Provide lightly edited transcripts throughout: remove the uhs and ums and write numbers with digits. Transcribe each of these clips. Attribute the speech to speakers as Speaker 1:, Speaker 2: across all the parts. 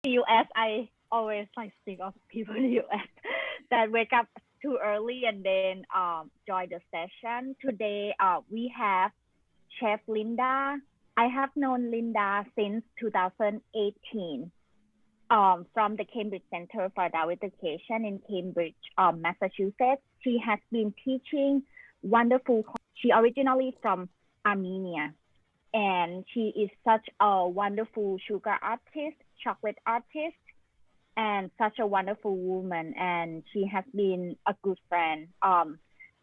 Speaker 1: the US, I always like think of people in the US that wake up too early and then join the session. Today, we have Chef Linda. I have known Linda since 2018 from the Cambridge Center for Adult Education in Cambridge, Massachusetts. She has been teaching wonderful. She originally from Armenia, and she is such a wonderful sugar artist, chocolate artist, and such a wonderful woman. And she has been a good friend.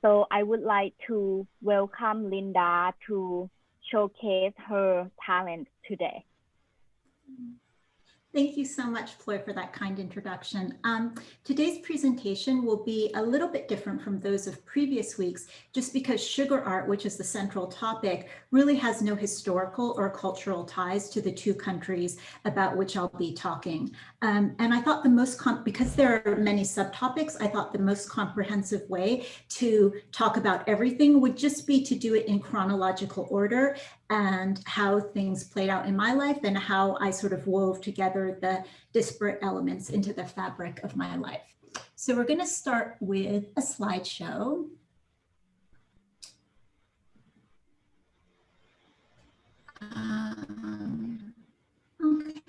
Speaker 1: So I would like to welcome Linda to showcase her talent today.
Speaker 2: Thank you so much, Floyd, for that kind introduction. Today's presentation will be a little bit different from those of previous weeks, just because sugar art, which is the central topic, really has no historical or cultural ties to the two countries about which I'll be talking. And I thought the most, because there are many subtopics, I thought the most comprehensive way to talk about everything would just be to do it in chronological order and how things played out in my life and how I sort of wove together the disparate elements into the fabric of my life. So we're going to start with a slideshow. Okay.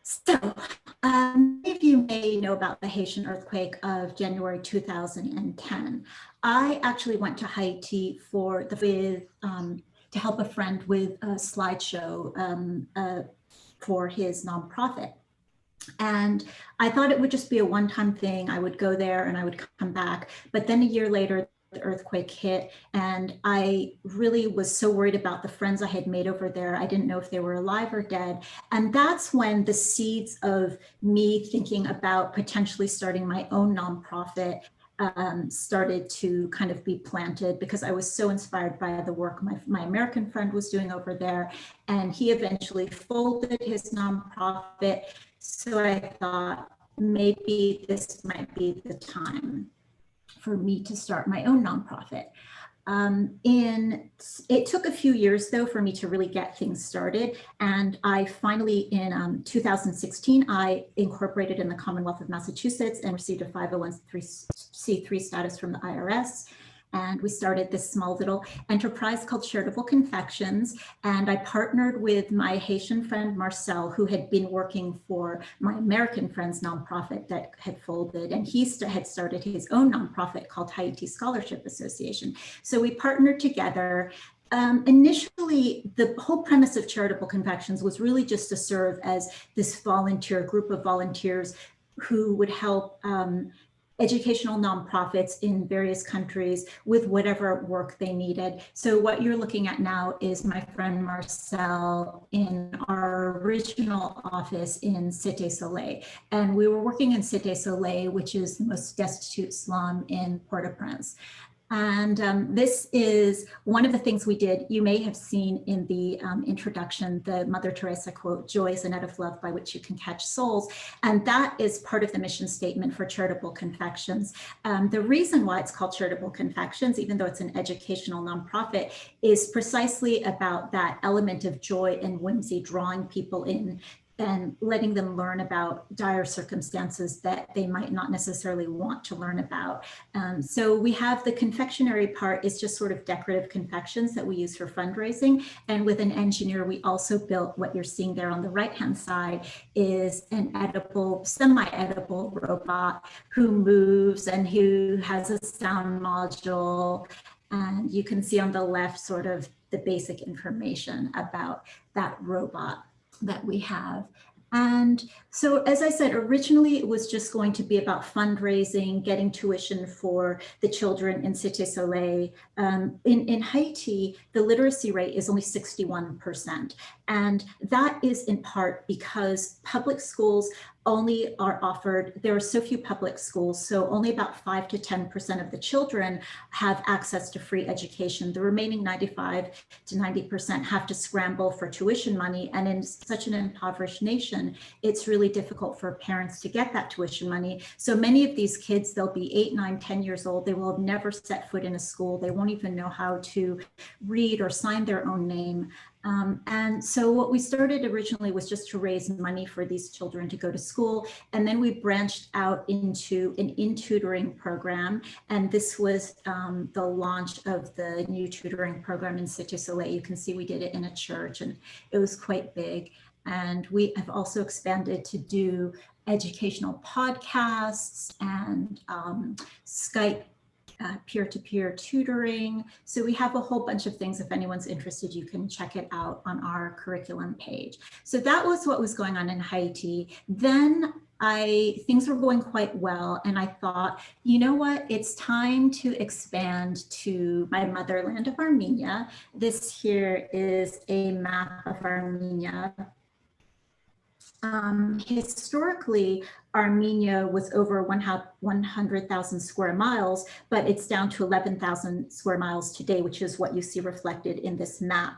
Speaker 2: So many of you may know about the Haitian earthquake of January 2010. I actually went to Haiti to help a friend with a slideshow for his nonprofit. And I thought it would just be a one-time thing. I would go there and I would come back. But then a year later, the earthquake hit, and I really was so worried about the friends I had made over there. I didn't know if they were alive or dead. And that's when the seeds of me thinking about potentially starting my own nonprofit started to kind of be planted, because I was so inspired by the work my American friend was doing over there. And he eventually folded his nonprofit. So I thought maybe this might be the time for me to start my own nonprofit. It took a few years though for me to really get things started. And I finally, in 2016, I incorporated in the Commonwealth of Massachusetts and received a 501c3 status from the IRS. And we started this small little enterprise called Charitable Confections. And I partnered with my Haitian friend, Marcel, who had been working for my American friend's nonprofit that had folded. And he had started his own nonprofit called Haiti Scholarship Association. So we partnered together. Initially, the whole premise of Charitable Confections was really just to serve as this group of volunteers who would help educational nonprofits in various countries with whatever work they needed. So what you're looking at now is my friend Marcel in our original office in Cité Soleil. And we were working in Cité Soleil, which is the most destitute slum in Port-au-Prince. And this is one of the things we did. You may have seen in the introduction, the Mother Teresa quote, "Joy is a net of love by which you can catch souls." And that is part of the mission statement for Charitable Confections. The reason why it's called Charitable Confections, even though it's an educational nonprofit, is precisely about that element of joy and whimsy, drawing people in and letting them learn about dire circumstances that they might not necessarily want to learn about. So we have the confectionery part is just sort of decorative confections that we use for fundraising. And with an engineer, we also built what you're seeing there on the right-hand side is an edible, semi-edible robot who moves and who has a sound module. And you can see on the left sort of the basic information about that robot that we have. And so, as I said, originally it was just going to be about fundraising, getting tuition for the children in Cité Soleil. In Haiti, the literacy rate is only 61%. And that is in part because public schools only are offered, there are so few public schools, so only about 5 to 10% of the children have access to free education. The remaining 95 to 90% have to scramble for tuition money. And in such an impoverished nation, it's really difficult for parents to get that tuition money. So many of these kids, they'll be 8, 9, 10 years old. They will have never set foot in a school. They won't even know how to read or sign their own name. And so what we started originally was just to raise money for these children to go to school. And then we branched out into an in-tutoring program. And this was the launch of the new tutoring program in Cité Soleil. You can see we did it in a church and it was quite big. And we have also expanded to do educational podcasts and Skype peer-to-peer tutoring. So we have a whole bunch of things. If anyone's interested, you can check it out on our curriculum page. So that was what was going on in Haiti. Then things were going quite well. And I thought, you know what, it's time to expand to my motherland of Armenia. This here is a map of Armenia. Historically, Armenia was over 100,000 square miles, but it's down to 11,000 square miles today, which is what you see reflected in this map.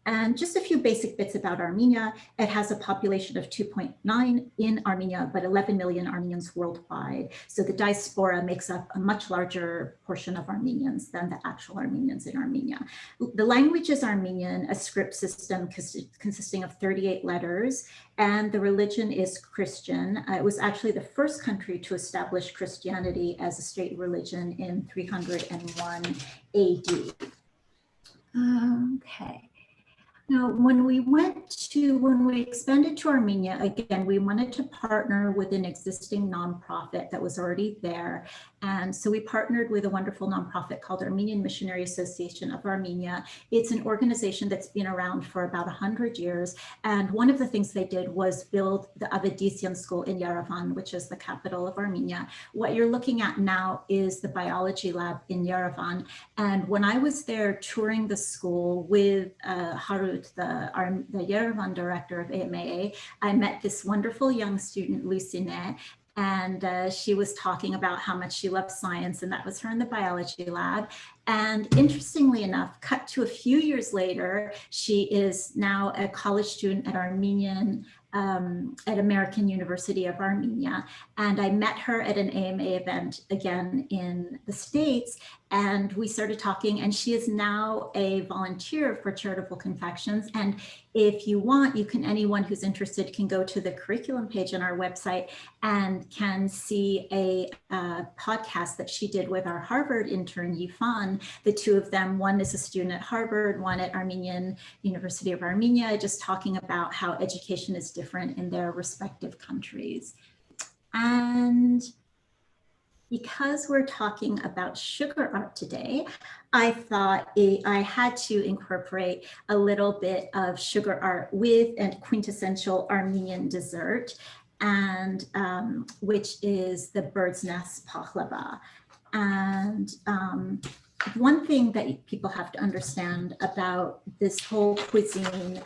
Speaker 2: And just a few basic bits about Armenia. It has a population of 2.9 in Armenia, but 11 million Armenians worldwide. So the diaspora makes up a much larger portion of Armenians than the actual Armenians in Armenia. The language is Armenian, a script system consisting of 38 letters, and the religion is Christian. It was actually the first country to establish Christianity as a state religion in 301 AD. Okay. Now, when we expanded to Armenia, again, we wanted to partner with an existing nonprofit that was already there. And so we partnered with a wonderful nonprofit called Armenian Missionary Association of Armenia. It's an organization that's been around for about 100 years. And one of the things they did was build the Avedisian School in Yerevan, which is the capital of Armenia. What you're looking at now is the biology lab in Yerevan. And when I was there touring the school with Harut, the Yerevan director of AMAA, I met this wonderful young student, Lucine, and she was talking about how much she loved science, and that was her in the biology lab. And interestingly enough, cut to a few years later, she is now a college student at American University of Armenia. And I met her at an AMA event again in the States, and we started talking, and she is now a volunteer for Charitable Confections. And if you want, anyone who's interested can go to the curriculum page on our website and can see a podcast that she did with our Harvard intern, Yifan. The two of them, one is a student at Harvard, one at Armenian University of Armenia, just talking about how education is different in their respective countries. And because we're talking about sugar art today, I thought I had to incorporate a little bit of sugar art with a quintessential Armenian dessert, and which is the bird's nest pahlava. And one thing that people have to understand about this whole cuisine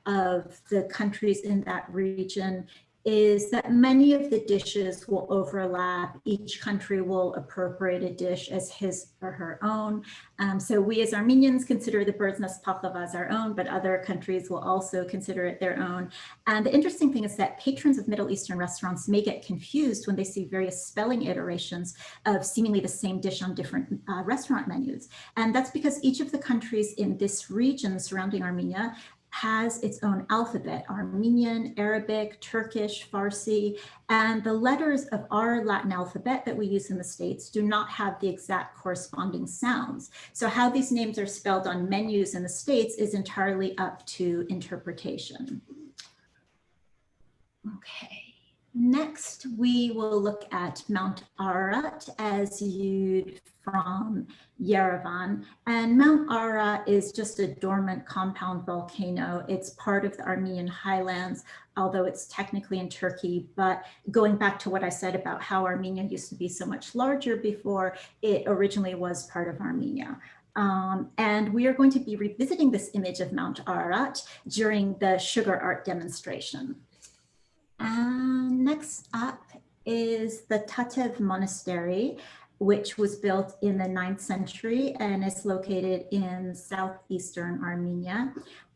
Speaker 2: of the countries in that region is that many of the dishes will overlap. Each country will appropriate a dish as his or her own. So we as Armenians consider the bird's nest pahlava as our own, but other countries will also consider it their own. And the interesting thing is that patrons of Middle Eastern restaurants may get confused when they see various spelling iterations of seemingly the same dish on different restaurant menus. And that's because each of the countries in this region surrounding Armenia has its own alphabet: Armenian, Arabic, Turkish, Farsi, and the letters of our Latin alphabet that we use in the States do not have the exact corresponding sounds. So how these names are spelled on menus in the States is entirely up to interpretation. Okay. Next, we will look at Mount Ararat as viewed from Yerevan. And Mount Ararat is just a dormant compound volcano. It's part of the Armenian highlands, although it's technically in Turkey. But going back to what I said about how Armenia used to be so much larger before, it originally was part of Armenia. And we are going to be revisiting this image of Mount Ararat during the sugar art demonstration. And next up is the Tatev Monastery, which was built in the 9th century and is located in southeastern Armenia.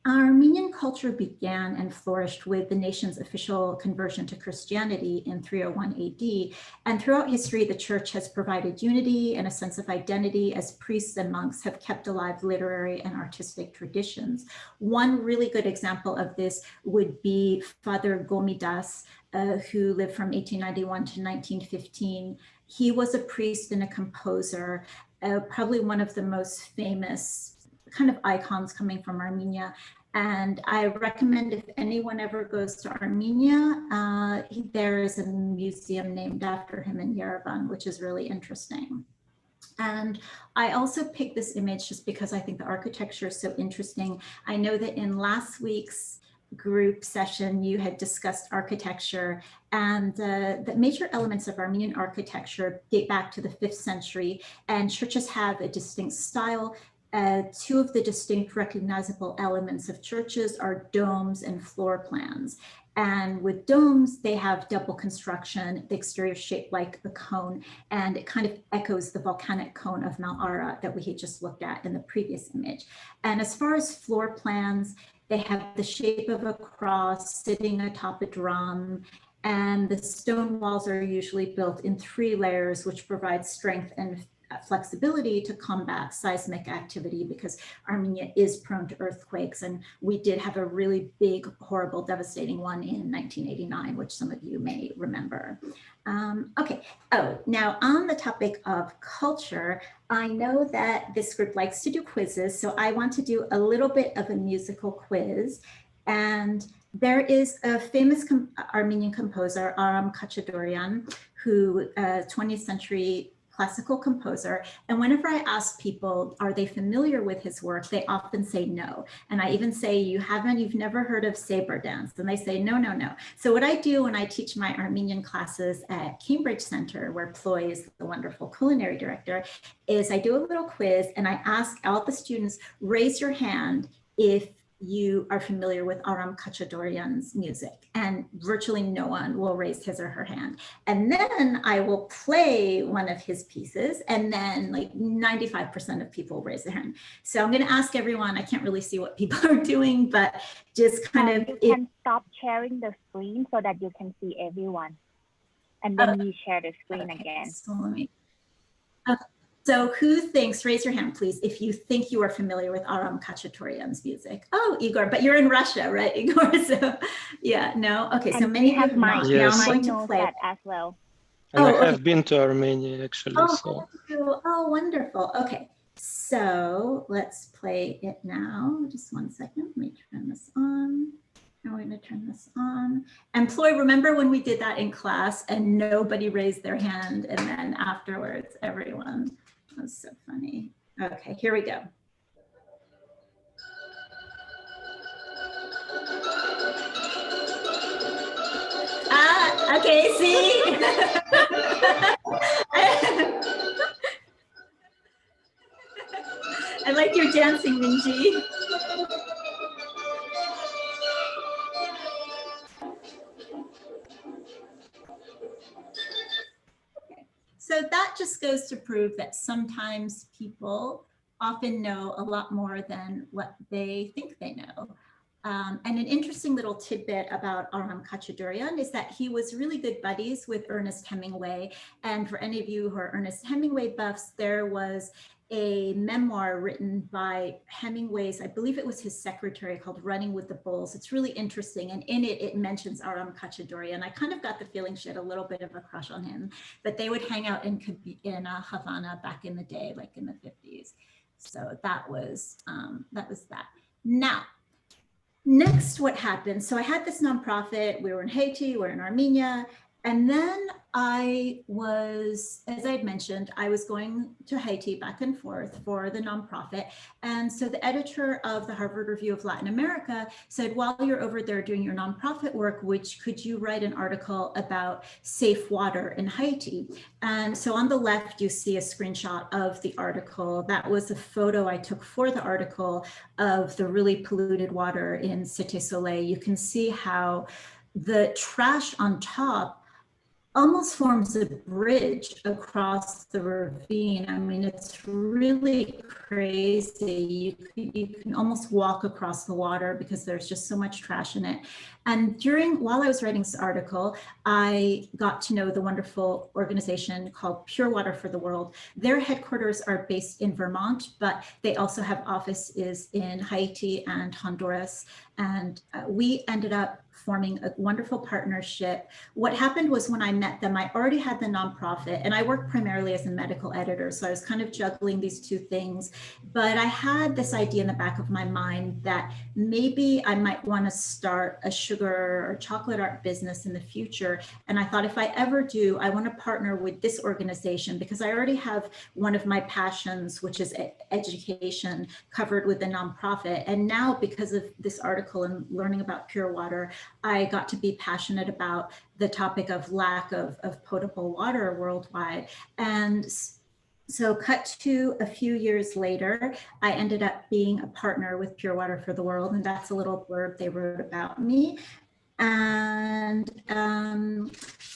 Speaker 2: Armenian culture began and flourished with the nation's official conversion to Christianity in 301 AD. And throughout history, the church has provided unity and a sense of identity as priests and monks have kept alive literary and artistic traditions. One really good example of this would be Father Gomidas, who lived from 1891 to 1915. He was a priest and a composer, probably one of the most famous kind of icons coming from Armenia. And I recommend if anyone ever goes to Armenia, there is a museum named after him in Yerevan, which is really interesting. And I also picked this image just because I think the architecture is so interesting. I know that in last week's group session, you had discussed architecture, and the major elements of Armenian architecture date back to the 5th century, and churches have a distinct style. Two of the distinct recognizable elements of churches are domes and floor plans. And with domes, they have double construction, the exterior shaped like a cone, and it kind of echoes the volcanic cone of Mount Ara that we had just looked at in the previous image. And as far as floor plans, they have the shape of a cross sitting atop a drum, and the stone walls are usually built in 3 layers, which provide strength and flexibility to combat seismic activity, because Armenia is prone to earthquakes, and we did have a really big, horrible, devastating one in 1989, which some of you may remember. Okay, now on the topic of culture, I know that this group likes to do quizzes, so I want to do a little bit of a musical quiz. And there is a famous Armenian composer, Aram Khachaturian, who 20th century classical composer. And whenever I ask people, are they familiar with his work, they often say no. And I even say, you've never heard of saber dance? And they say, no, no, no. So what I do when I teach my Armenian classes at Cambridge Center, where Ploy is the wonderful culinary director, is I do a little quiz and I ask all the students, raise your hand if you are familiar with Aram Khachaturian's music, and virtually no one will raise his or her hand. And then I will play one of his pieces, and then like 95% of people raise their hand. So I'm going to ask everyone, I can't really see what people are doing, but just kind of...
Speaker 1: You can stop sharing the screen so that you can see everyone. And then you share the screen again.
Speaker 2: So let me... So who thinks, raise your hand, please, if you think you are familiar with Aram Khachaturian's music. Oh, Igor, but you're in Russia, right, Igor? So yeah, no? Okay, so many of you have not.
Speaker 3: Yes.
Speaker 2: Now I'm going to play
Speaker 1: that as well.
Speaker 3: And I have been to Armenia, actually.
Speaker 2: Oh, wonderful. Okay, so let's play it now. Just one second, let me turn this on. I'm going to turn this on. And Ploy, remember when we did that in class and nobody raised their hand, and then afterwards, everyone? That was so funny. Okay, here we go. Okay, see? I like your dancing, Minji. So that just goes to prove that sometimes people often know a lot more than what they think they know. And an interesting little tidbit about Aram Khachaturian is that he was really good buddies with Ernest Hemingway. And for any of you who are Ernest Hemingway buffs, there was a memoir written by Hemingway's, I believe it was his secretary, called Running with the Bulls. It's really interesting. And in it, it mentions Aram Khachaturian. I kind of got the feeling she had a little bit of a crush on him, but they would hang out in Havana back in the day, like in the 50s. So that was that. Now, next, what happened? So I had this nonprofit, we were in Haiti, we were in Armenia, and then I was, as I had mentioned, I was going to Haiti back and forth for the nonprofit. And so the editor of the Harvard Review of Latin America said, while you're over there doing your nonprofit work, could you write an article about safe water in Haiti? And so on the left, you see a screenshot of the article. That was a photo I took for the article of the really polluted water in Cité Soleil. You can see how the trash on top almost forms a bridge across the ravine. I mean, it's really crazy. You can almost walk across the water because there's just so much trash in it. And while I was writing this article, I got to know the wonderful organization called Pure Water for the World. Their headquarters are based in Vermont, but they also have offices in Haiti and Honduras. And we ended up forming a wonderful partnership. What happened was when I met them, I already had the nonprofit, and I work primarily as a medical editor. So I was kind of juggling these two things, but I had this idea in the back of my mind that maybe I might want to start a sugar or chocolate art business in the future. And I thought, if I ever do, I want to partner with this organization because I already have one of my passions, which is education, covered with the nonprofit. And now, because of this article and learning about pure water, I got to be passionate about the topic of lack of potable water worldwide. And so cut to a few years later, I ended up being a partner with Pure Water for the World. And that's a little blurb they wrote about me. And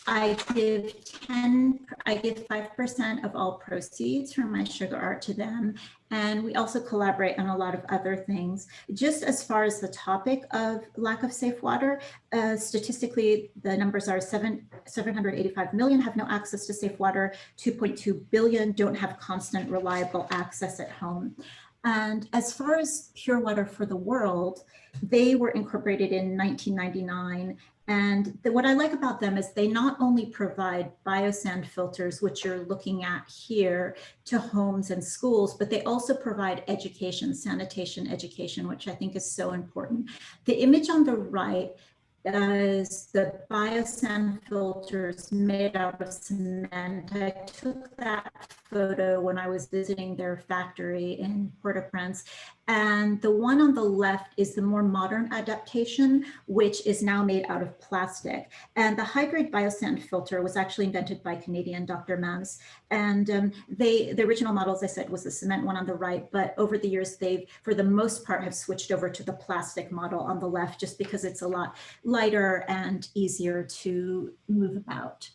Speaker 2: I give 5% of all proceeds from my sugar art to them. And we also collaborate on a lot of other things. Just as far as the topic of lack of safe water, statistically, the numbers are 785 million have no access to safe water, 2.2 billion don't have constant, reliable access at home. And as far as Pure Water for the World, they were incorporated in 1999. And what I like about them is they not only provide biosand filters, which you're looking at here, to homes and schools, but they also provide education, sanitation education, which I think is so important. The image on the right is the biosand filters made out of cement. I took that photo when I was visiting their factory in Port-au-Prince. And the one on the left is the more modern adaptation, which is now made out of plastic. And the high-grade biosand filter was actually invented by Canadian Dr. Mams. And the original model, as I said, was the cement one on the right. But over the years, they've, for the most part, have switched over to the plastic model on the left, just because it's a lot lighter and easier to move about.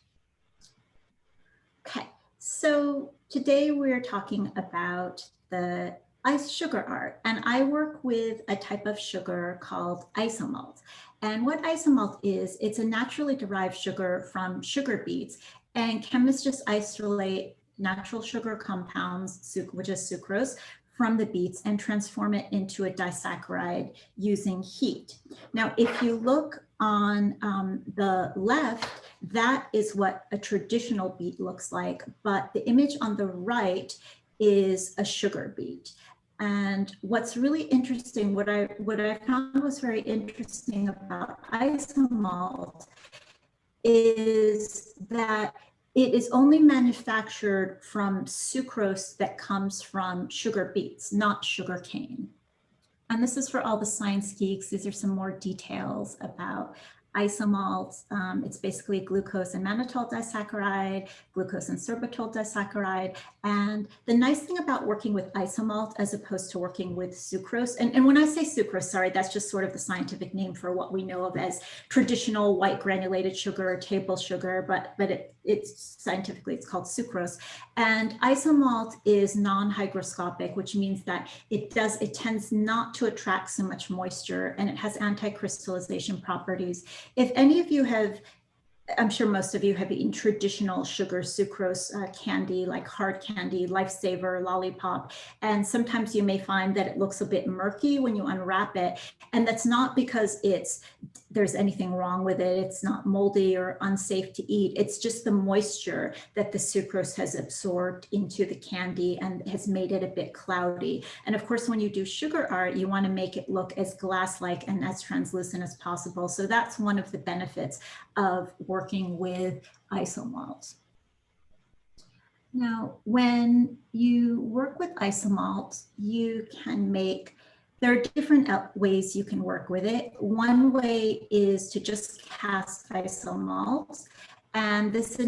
Speaker 2: Okay, so today we're talking about the sugar art, and I work with a type of sugar called Isomalt. And what Isomalt is, it's a naturally derived sugar from sugar beets, and chemists just isolate natural sugar compounds, which is sucrose, from the beets and transform it into a disaccharide using heat. Now, if you look on the left, that is what a traditional beet looks like, but the image on the right is a sugar beet. And what's really interesting, what I found was very interesting about Isomalt is that it is only manufactured from sucrose that comes from sugar beets, not sugar cane. And this is for all the science geeks. These are some more details about Isomalt. It's basically glucose and mannitol disaccharide, glucose and sorbitol disaccharide. And the nice thing about working with Isomalt as opposed to working with sucrose, and when I say sucrose, sorry, that's just sort of the scientific name for what we know of as traditional white granulated sugar or table sugar, but it's scientifically, it's called sucrose. And Isomalt is non-hygroscopic, which means that it tends not to attract so much moisture, and it has anti-crystallization properties. If any of you have, I'm sure most of you have eaten traditional sugar sucrose candy, like hard candy, Lifesaver, lollipop, and sometimes you may find that it looks a bit murky when you unwrap it. And that's not because there's anything wrong with it. It's not moldy or unsafe to eat. It's just the moisture that the sucrose has absorbed into the candy and has made it a bit cloudy. And of course, when you do sugar art, you want to make it look as glass-like and as translucent as possible. So that's one of the benefits of working with Isomalt. Now, when you work with Isomalt, you can there are different ways you can work with it. One way is to just cast Isomalt, And this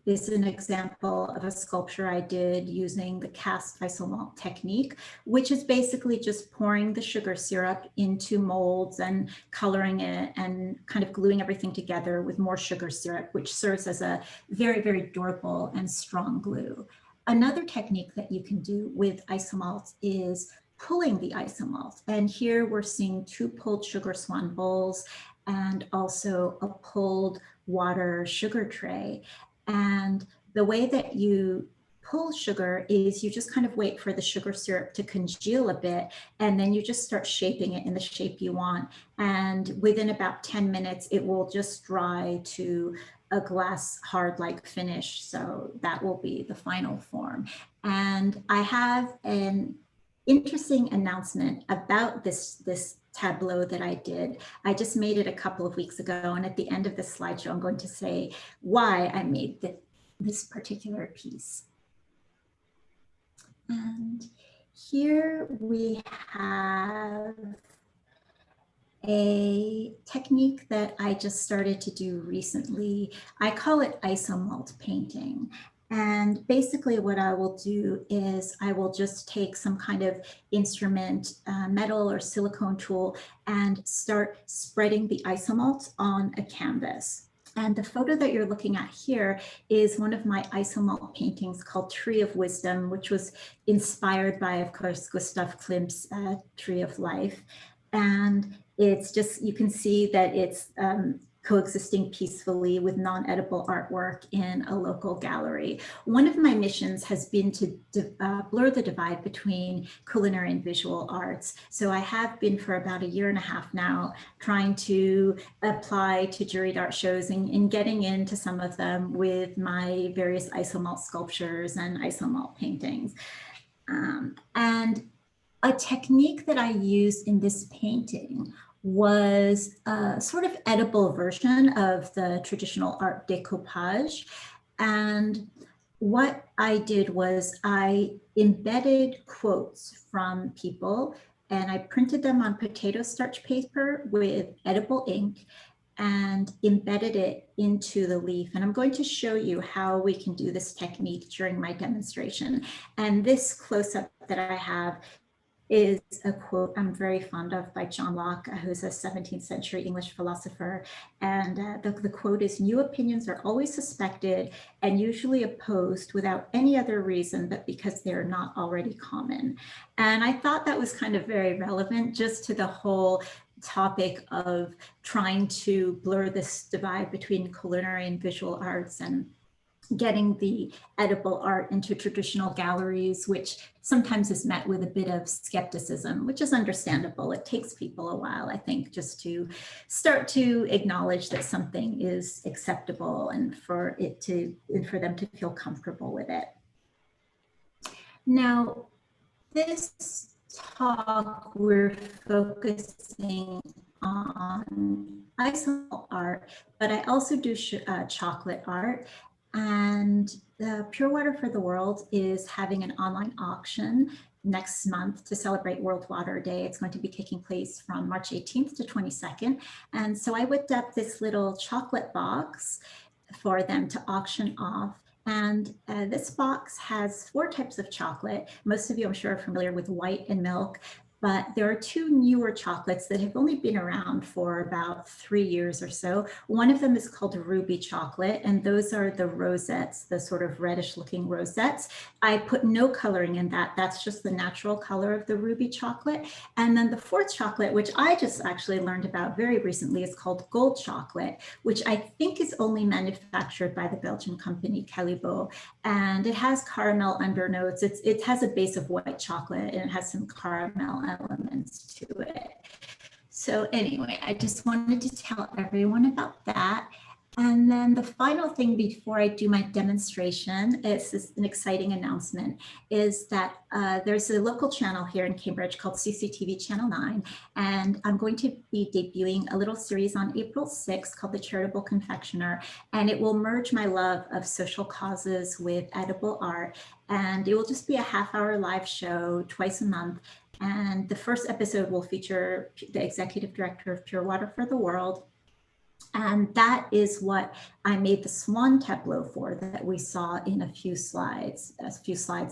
Speaker 2: is an example of a sculpture I did using the cast isomalt technique, which is basically just pouring the sugar syrup into molds and coloring it and kind of gluing everything together with more sugar syrup, which serves as a very, very durable and strong glue. Another technique that you can do with isomalt is pulling the isomalt. And here we're seeing 2 pulled sugar swan bowls and also a pulled water sugar tray. And the way that you pull sugar is you just kind of wait for the sugar syrup to congeal a bit, and then you just start shaping it in the shape you want. And within about 10 minutes, it will just dry to a glass hard-like finish. So that will be the final form. And I have an interesting announcement about this tableau that I did. I just made it a couple of weeks ago, and at the end of the slideshow, I'm going to say why I made this particular piece. And here we have a technique that I just started to do recently. I call it isomalt painting. And basically what I will do is I will just take some kind of instrument, metal or silicone tool, and start spreading the isomalt on a canvas. And the photo that you're looking at here is one of my isomalt paintings called Tree of Wisdom, which was inspired by, of course, Gustav Klimt's Tree of Life. And it's just, you can see that it's coexisting peacefully with non-edible artwork in a local gallery. One of my missions has been to blur the divide between culinary and visual arts. So I have been for about 1.5 years now trying to apply to juried art shows and getting into some of them with my various isomalt sculptures and isomalt paintings. And a technique that I used in this painting was a sort of edible version of the traditional art decoupage. And what I did was I embedded quotes from people, and I printed them on potato starch paper with edible ink and embedded it into the leaf. And I'm going to show you how we can do this technique during my demonstration. And this close-up that I have is a quote I'm very fond of by John Locke, who's a 17th century English philosopher. And the quote is, "New opinions are always suspected and usually opposed without any other reason but because they are not already common." And I thought that was kind of very relevant just to the whole topic of trying to blur this divide between culinary and visual arts and getting the edible art into traditional galleries, which sometimes is met with a bit of skepticism, which is understandable. It takes people a while, I think, just to start to acknowledge that something is acceptable and for them to feel comfortable with it. Now, this talk, we're focusing on isomalt art, but I also do chocolate art. And Pure Water for the World is having an online auction next month to celebrate World Water Day. It's going to be taking place from March 18th to 22nd. And so I whipped up this little chocolate box for them to auction off. And this box has 4 types of chocolate. Most of you, I'm sure, are familiar with white and milk. But there are 2 newer chocolates that have only been around for about 3 years or so. One of them is called ruby chocolate, and those are the rosettes, the sort of reddish looking rosettes. I put no coloring in that. That's just the natural color of the ruby chocolate. And then the 4th chocolate, which I just actually learned about very recently, is called gold chocolate, which I think is only manufactured by the Belgian company Callebaut. And it has caramel undernotes. It has a base of white chocolate, and it has some caramel elements to it. So anyway, I just wanted to tell everyone about that. And then the final thing before I do my demonstration is an exciting announcement, is that there's a local channel here in Cambridge called CCTV Channel 9, and I'm going to be debuting a little series on April 6th called The Charitable Confectioner, and it will merge my love of social causes with edible art, and it will just be a half-hour live show twice a month. And the first episode will feature the executive director of Pure Water for the World, And that is what I made the swan tableau for that we saw in a few slides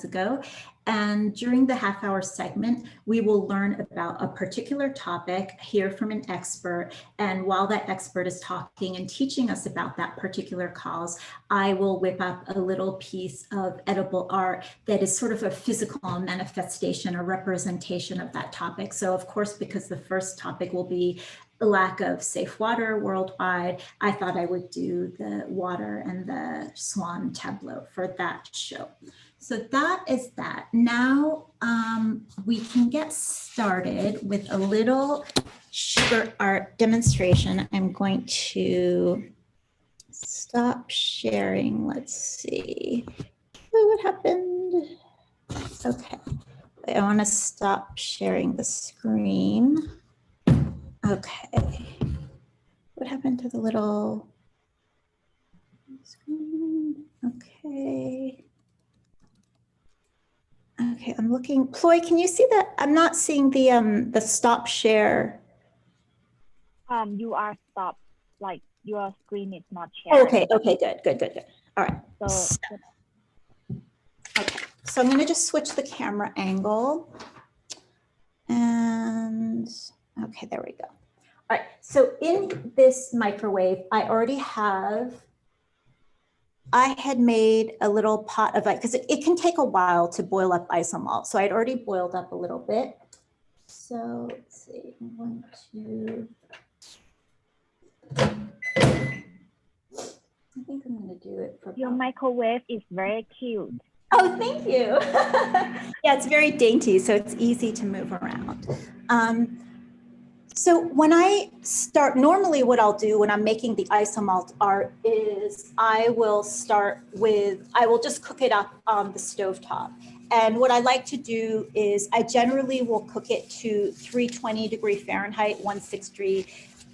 Speaker 2: ago. And during the half-hour segment, we will learn about a particular topic, hear from an expert, and while that expert is talking and teaching us about that particular cause, I will whip up a little piece of edible art that is sort of a physical manifestation or representation of that topic. So of course, because the first topic will be the lack of safe water worldwide, I thought I would do the water and the swan tableau for that show. So that is that. Now we can get started with a little sugar art demonstration. I'm going to stop sharing. Let's see. Oh, what happened? Okay. I want to stop sharing the screen. Okay. What happened to the little screen? Okay. Okay, I'm looking. Ploy, can you see that? I'm not seeing the stop share.
Speaker 1: You are stopped, like your screen is not sharing.
Speaker 2: Okay, good. All right.
Speaker 1: So
Speaker 2: okay, so I'm going to just switch the camera angle. And okay, there we go. All right, so in this microwave, I had made a little pot of it because it can take a while to boil up isomalt. So I'd already boiled up a little bit. So let's see, I'm going to, I think I'm going to do it for
Speaker 1: your microwave is very cute.
Speaker 2: Oh, thank you. Yeah, it's very dainty, so it's easy to move around. So when I start, normally what I'll do when I'm making the isomalt art is I will just cook it up on the stovetop. And what I like to do is I generally will cook it to 320 Fahrenheit, 160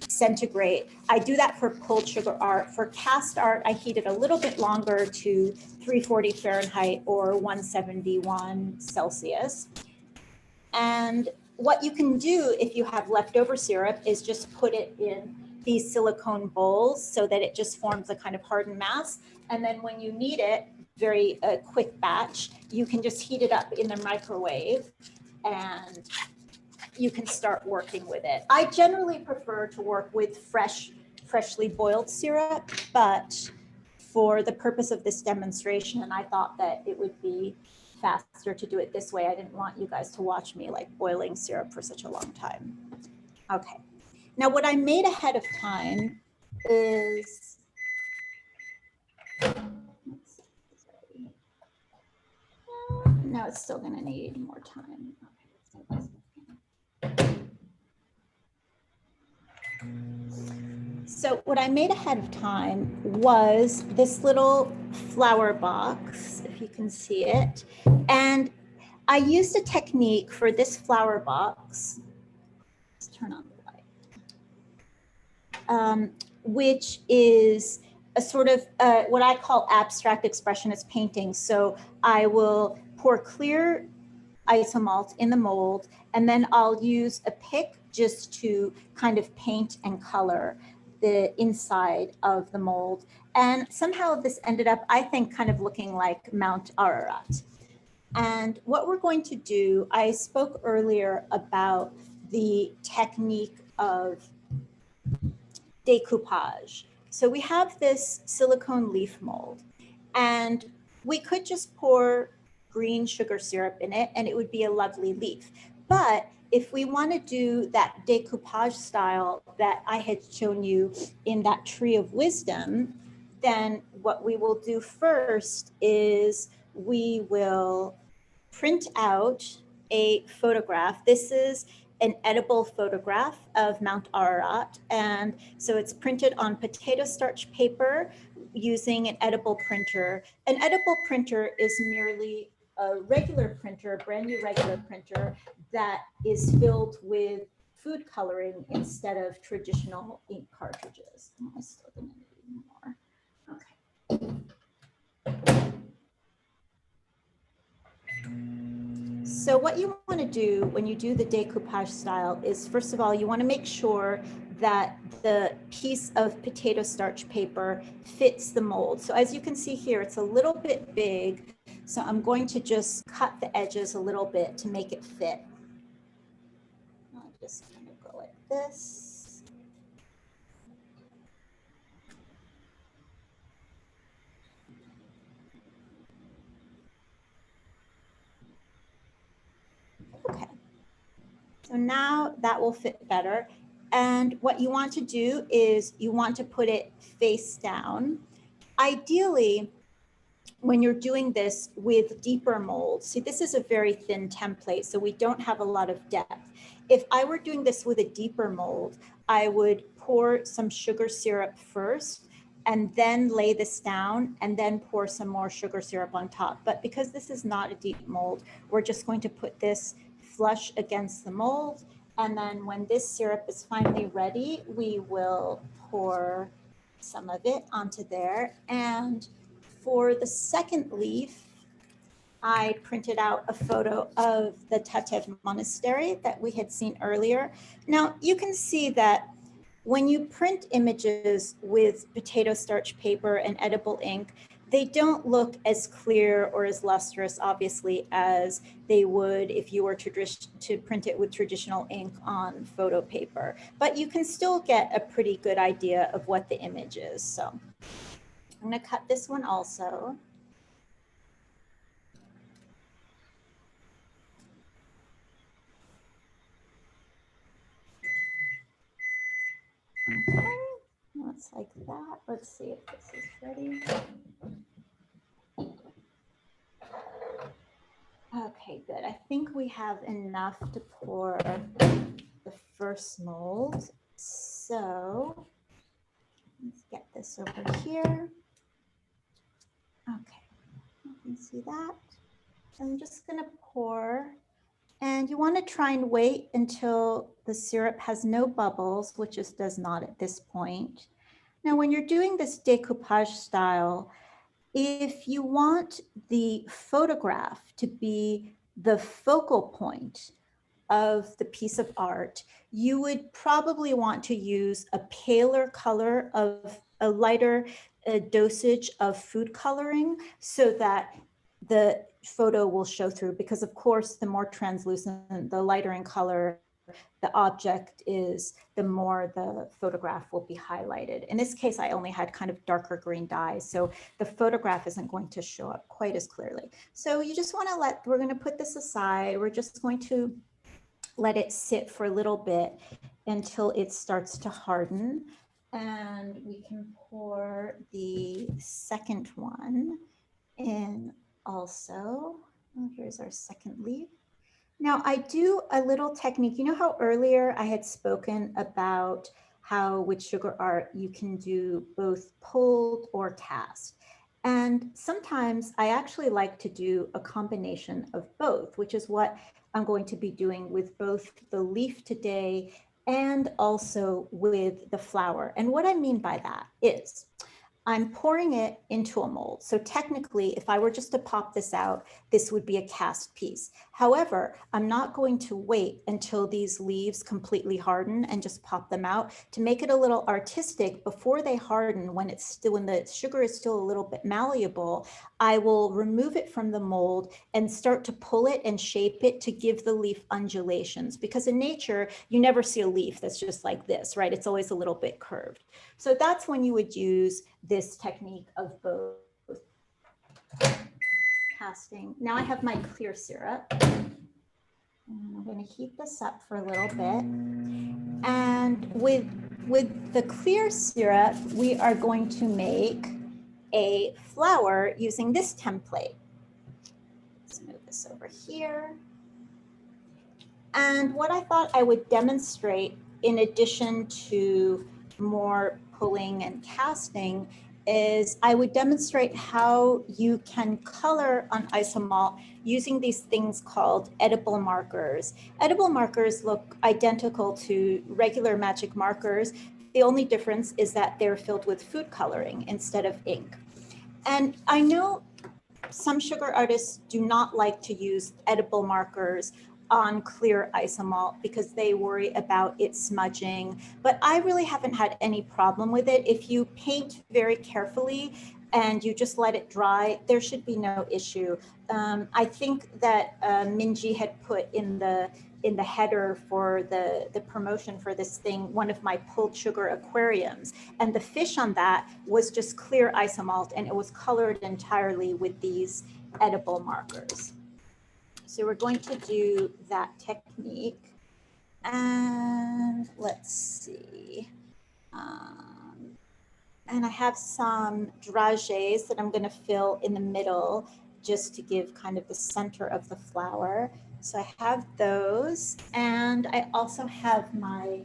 Speaker 2: centigrade. I do that for pulled sugar art. For cast art, I heat it a little bit longer to 340 Fahrenheit or 171 Celsius. And what you can do if you have leftover syrup is just put it in these silicone bowls so that it just forms a kind of hardened mass. And then when you need it, very quick batch, you can just heat it up in the microwave and you can start working with it. I generally prefer to work with freshly boiled syrup, but for the purpose of this demonstration, and I thought that it would be faster to do it this way. I didn't want you guys to watch me like boiling syrup for such a long time. Okay. Now what I made ahead of time is, no, it's still gonna need more time. Okay. So what I made ahead of time was this little flower box, if you can see it. And I used a technique for this flower box. Let's turn on the light. Which is a sort of what I call abstract expressionist painting. So I will pour clear isomalt in the mold, and then I'll use a pick just to kind of paint and color the inside of the mold. And somehow this ended up, I think, kind of looking like Mount Ararat. And what we're going to do, I spoke earlier about the technique of decoupage. So we have this silicone leaf mold, and we could just pour green sugar syrup in it and it would be a lovely leaf. But if we want to do that decoupage style that I had shown you in that tree of wisdom, then what we will do first is we will print out a photograph. This is an edible photograph of Mount Ararat. And so it's printed on potato starch paper using an edible printer. An edible printer is merely a regular printer, a brand new regular printer that is filled with food coloring instead of traditional ink cartridges. Am I still gonna need more? Okay. So what you want to do when you do the decoupage style is, first of all, you want to make sure that the piece of potato starch paper fits the mold. So as you can see here, it's a little bit big. So I'm going to just cut the edges a little bit to make it fit. I'll just kind of go like this. Okay. So now that will fit better. And what you want to do is you want to put it face down. Ideally, when you're doing this with deeper molds, see, this is a very thin template, so we don't have a lot of depth. If I were doing this with a deeper mold, I would pour some sugar syrup first and then lay this down and then pour some more sugar syrup on top. But because this is not a deep mold, we're just going to put this flush against the mold. And then when this syrup is finally ready, we will pour some of it onto there. And for the second leaf, I printed out a photo of the Tatev Monastery that we had seen earlier. Now you can see that when you print images with potato starch paper and edible ink, they don't look as clear or as lustrous, obviously, as they would if you were to print it with traditional ink on photo paper. But you can still get a pretty good idea of what the image is. So I'm going to cut this one also. Okay, looks like that. Let's see if this is ready. Okay, good. I think we have enough to pour the first mold. So let's get this over here. Okay, you can see that. I'm just going to pour, and you want to try and wait until the syrup has no bubbles, which it does not at this point. Now, when you're doing this decoupage style, if you want the photograph to be the focal point of the piece of art, you would probably want to use a paler color of a lighter dosage of food coloring so that the photo will show through, because of course, the more translucent, the lighter in color the object is, the more the photograph will be highlighted. In this case, I only had kind of darker green dye, so the photograph isn't going to show up quite as clearly. So you just want to we're going to put this aside. We're just going to let it sit for a little bit until it starts to harden. And we can pour the second one in also. Oh, here's our second leaf. Now I do a little technique. You know how earlier I had spoken about how with sugar art you can do both pulled or cast. And sometimes I actually like to do a combination of both, which is what I'm going to be doing with both the leaf today and also with the flower. And what I mean by that is I'm pouring it into a mold. So technically, if I were just to pop this out, this would be a cast piece. However, I'm not going to wait until these leaves completely harden and just pop them out. To make it a little artistic, before they harden, when the sugar is still a little bit malleable, I will remove it from the mold and start to pull it and shape it to give the leaf undulations. Because in nature, you never see a leaf that's just like this, right? It's always a little bit curved. So that's when you would use this technique of both casting. Now I have my clear syrup. And I'm going to heat this up for a little bit. And with the clear syrup, we are going to make a flower using this template. Let's move this over here. And what I thought I would demonstrate, in addition to more pulling and casting, is I would demonstrate how you can color on Isomalt using these things called edible markers. Edible markers look identical to regular magic markers. The only difference is that they're filled with food coloring instead of ink. And I know some sugar artists do not like to use edible markers on clear isomalt because they worry about it smudging, but I really haven't had any problem with it. If you paint very carefully and you just let it dry, there should be no issue. I think that Minji had put in the header for the promotion for this thing, one of my pulled sugar aquariums. And the fish on that was just clear isomalt, and it was colored entirely with these edible markers. So we're going to do that technique. And let's see. And I have some dragées that I'm going to fill in the middle just to give kind of the center of the flower. So I have those, and I also have my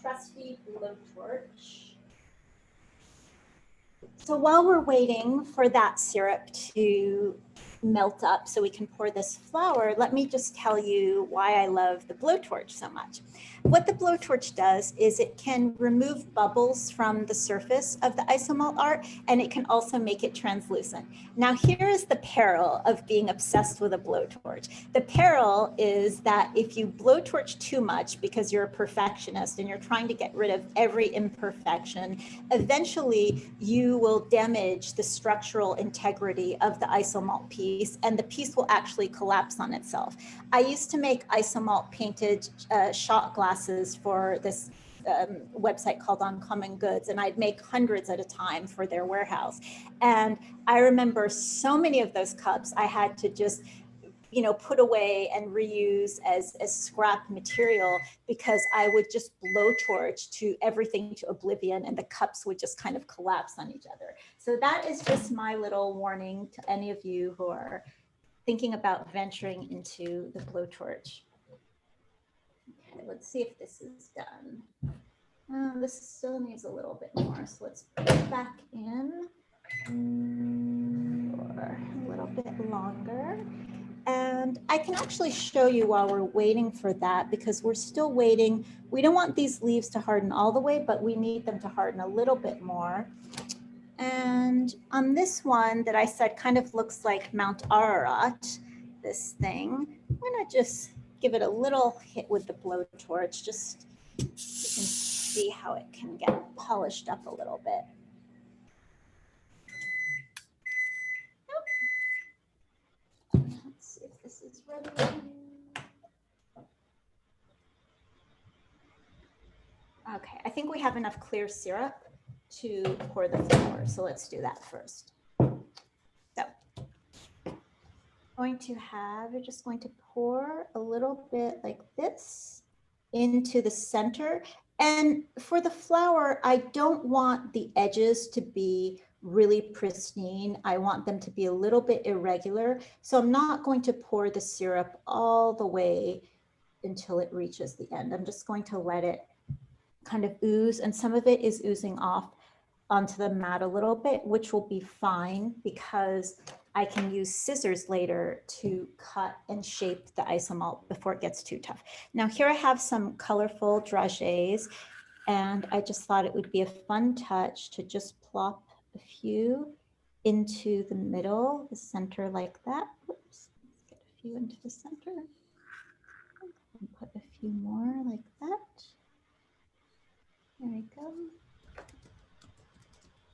Speaker 2: trusty blowtorch. So while we're waiting for that syrup to melt up so we can pour this flower, let me just tell you why I love the blowtorch so much. What the blowtorch does is it can remove bubbles from the surface of the isomalt art, and it can also make it translucent. Now, here is the peril of being obsessed with a blowtorch. The peril is that if you blowtorch too much because you're a perfectionist and you're trying to get rid of every imperfection, eventually you will damage the structural integrity of the isomalt piece, and the piece will actually collapse on itself. I used to make isomalt painted shot glasses for this website called Uncommon Goods, and I'd make hundreds at a time for their warehouse. And I remember so many of those cups I had to just, put away and reuse as scrap material because I would just blowtorch to everything to oblivion, and the cups would just kind of collapse on each other. So that is just my little warning to any of you who are thinking about venturing into the blowtorch. Okay, let's see if this is done. This still needs a little bit more, so let's put it back in for a little bit longer. And I can actually show you while we're waiting for that, because we're still waiting. We don't want these leaves to harden all the way, but we need them to harden a little bit more. And on this one that I said kind of looks like Mount Ararat, this thing, I'm gonna just give it a little hit with the blowtorch, just so you can see how it can get polished up a little bit. Let's see if this is ready. Okay, I think we have enough clear syrup to pour the flour, so let's do that first. So, you're just going to pour a little bit like this into the center. And for the flour, I don't want the edges to be really pristine. I want them to be a little bit irregular. So I'm not going to pour the syrup all the way until it reaches the end. I'm just going to let it kind of ooze, and some of it is oozing off onto the mat a little bit, which will be fine because I can use scissors later to cut and shape the isomalt before it gets too tough. Now here I have some colorful dragées, and I just thought it would be a fun touch to just plop a few into the middle, the center like that. Oops, let's get a few into the center. And put a few more like that. There we go.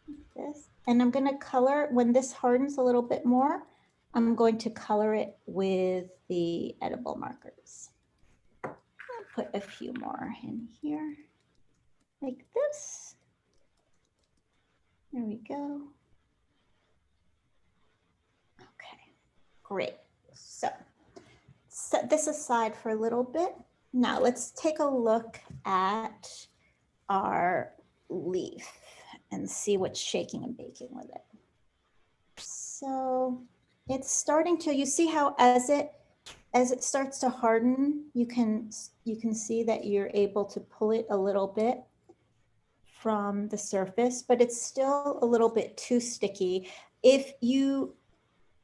Speaker 2: Like this. And I'm going to color, when this hardens a little bit more, I'm going to color it with the edible markers. I'll put a few more in here, like this. There we go. Okay, great. So set this aside for a little bit. Now let's take a look at our leaf and see what's shaking and baking with it. So it's starting to, you see how as it starts to harden, you can see that you're able to pull it a little bit from the surface, but it's still a little bit too sticky. If you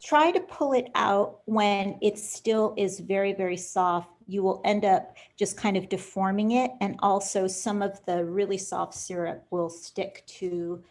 Speaker 2: try to pull it out when it still is very, very soft, you will end up just kind of deforming it. And also some of the really soft syrup will stick to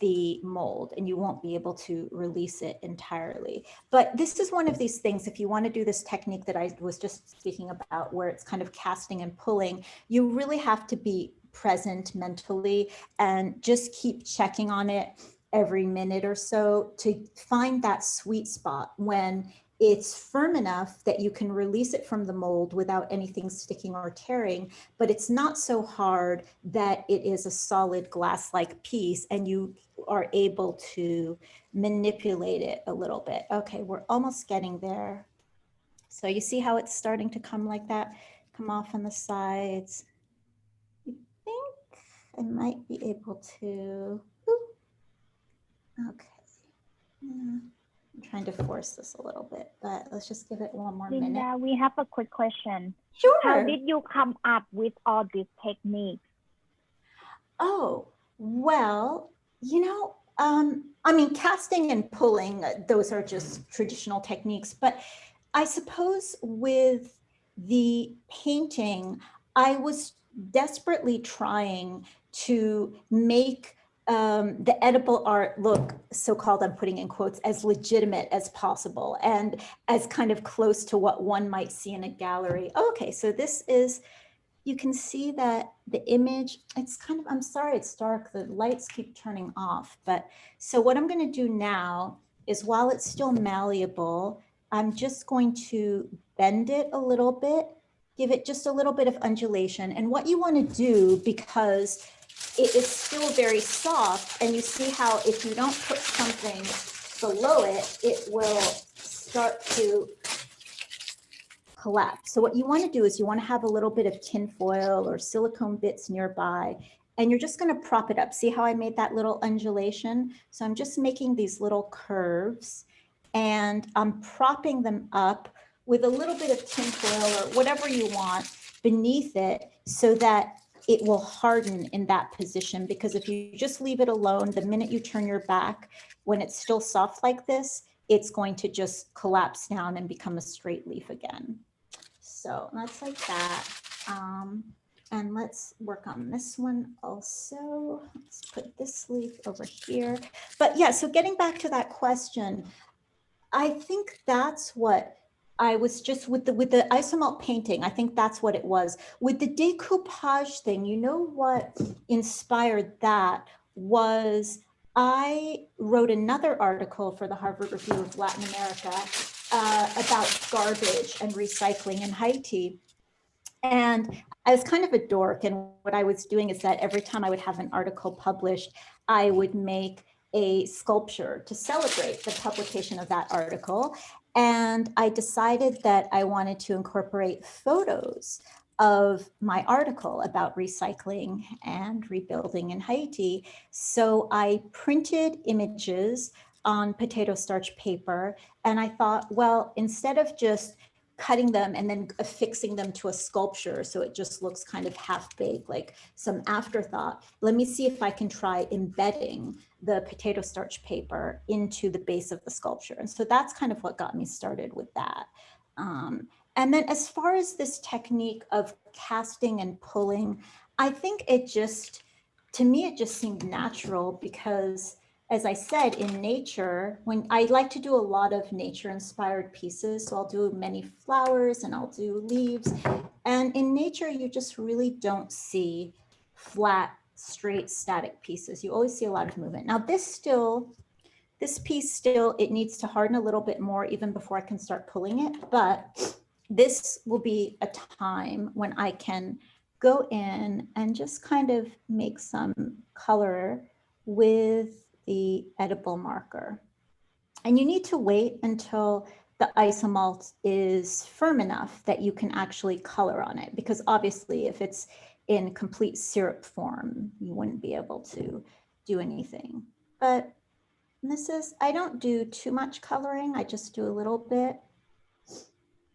Speaker 2: the mold and you won't be able to release it entirely. But this is one of these things, if you want to do this technique that I was just speaking about, where it's kind of casting and pulling, you really have to be present mentally and just keep checking on it every minute or so to find that sweet spot when it's firm enough that you can release it from the mold without anything sticking or tearing, but it's not so hard that it is a solid glass-like piece and you are able to manipulate it a little bit. Okay, we're almost getting there. So you see how it's starting to come like that, come off on the sides. I think I might be able to, okay. Yeah. I'm trying to force this a little bit, but let's just give it one more minute.
Speaker 1: Linda, we have a quick question.
Speaker 2: Sure.
Speaker 1: How did you come up with all these techniques?
Speaker 2: Oh, well, you know, I mean, casting and pulling, those are just traditional techniques, but I suppose with the painting, I was desperately trying to make the edible art look, so-called, I'm putting in quotes, as legitimate as possible and as kind of close to what one might see in a gallery. Okay, so this is, you can see that the image, it's kind of, I'm sorry, it's dark, the lights keep turning off. But so what I'm going to do now is, while it's still malleable, I'm just going to bend it a little bit, give it just a little bit of undulation. And what you want to do, because it is still very soft, and you see how if you don't put something below it, it will start to collapse. So what you want to do is you want to have a little bit of tin foil or silicone bits nearby, and you're just going to prop it up. See how I made that little undulation? So I'm just making these little curves, and I'm propping them up with a little bit of tin foil or whatever you want beneath it, so that it will harden in that position. Because if you just leave it alone, the minute you turn your back, when it's still soft like this, it's going to just collapse down and become a straight leaf again. So that's like that. And let's work on this one also. Let's put this leaf over here. But yeah, so getting back to that question, I think that's what I was just with the Isomalt painting. I think that's what it was. With the decoupage thing, you know what inspired that was, I wrote another article for the Harvard Review of Latin America about garbage and recycling in Haiti. And I was kind of a dork. And what I was doing is that every time I would have an article published, I would make a sculpture to celebrate the publication of that article. And I decided that I wanted to incorporate photos of my article about recycling and rebuilding in Haiti. So I printed images on potato starch paper. And I thought, well, instead of just cutting them and then affixing them to a sculpture so it just looks kind of half-baked, like some afterthought, let me see if I can try embedding the potato starch paper into the base of the sculpture. And so that's kind of what got me started with that. And then as far as this technique of casting and pulling, I think it just, to me, it just seemed natural because, as I said, in nature, when I like to do a lot of nature inspired pieces, so I'll do many flowers and I'll do leaves. And in nature, you just really don't see flat, straight, static pieces. You always see a lot of movement. Now this piece still, it needs to harden a little bit more even before I can start pulling it. But this will be a time when I can go in and just kind of make some color with the edible marker. And you need to wait until the isomalt is firm enough that you can actually color on it, because obviously if it's in complete syrup form, you wouldn't be able to do anything. But this is, I don't do too much coloring, I just do a little bit.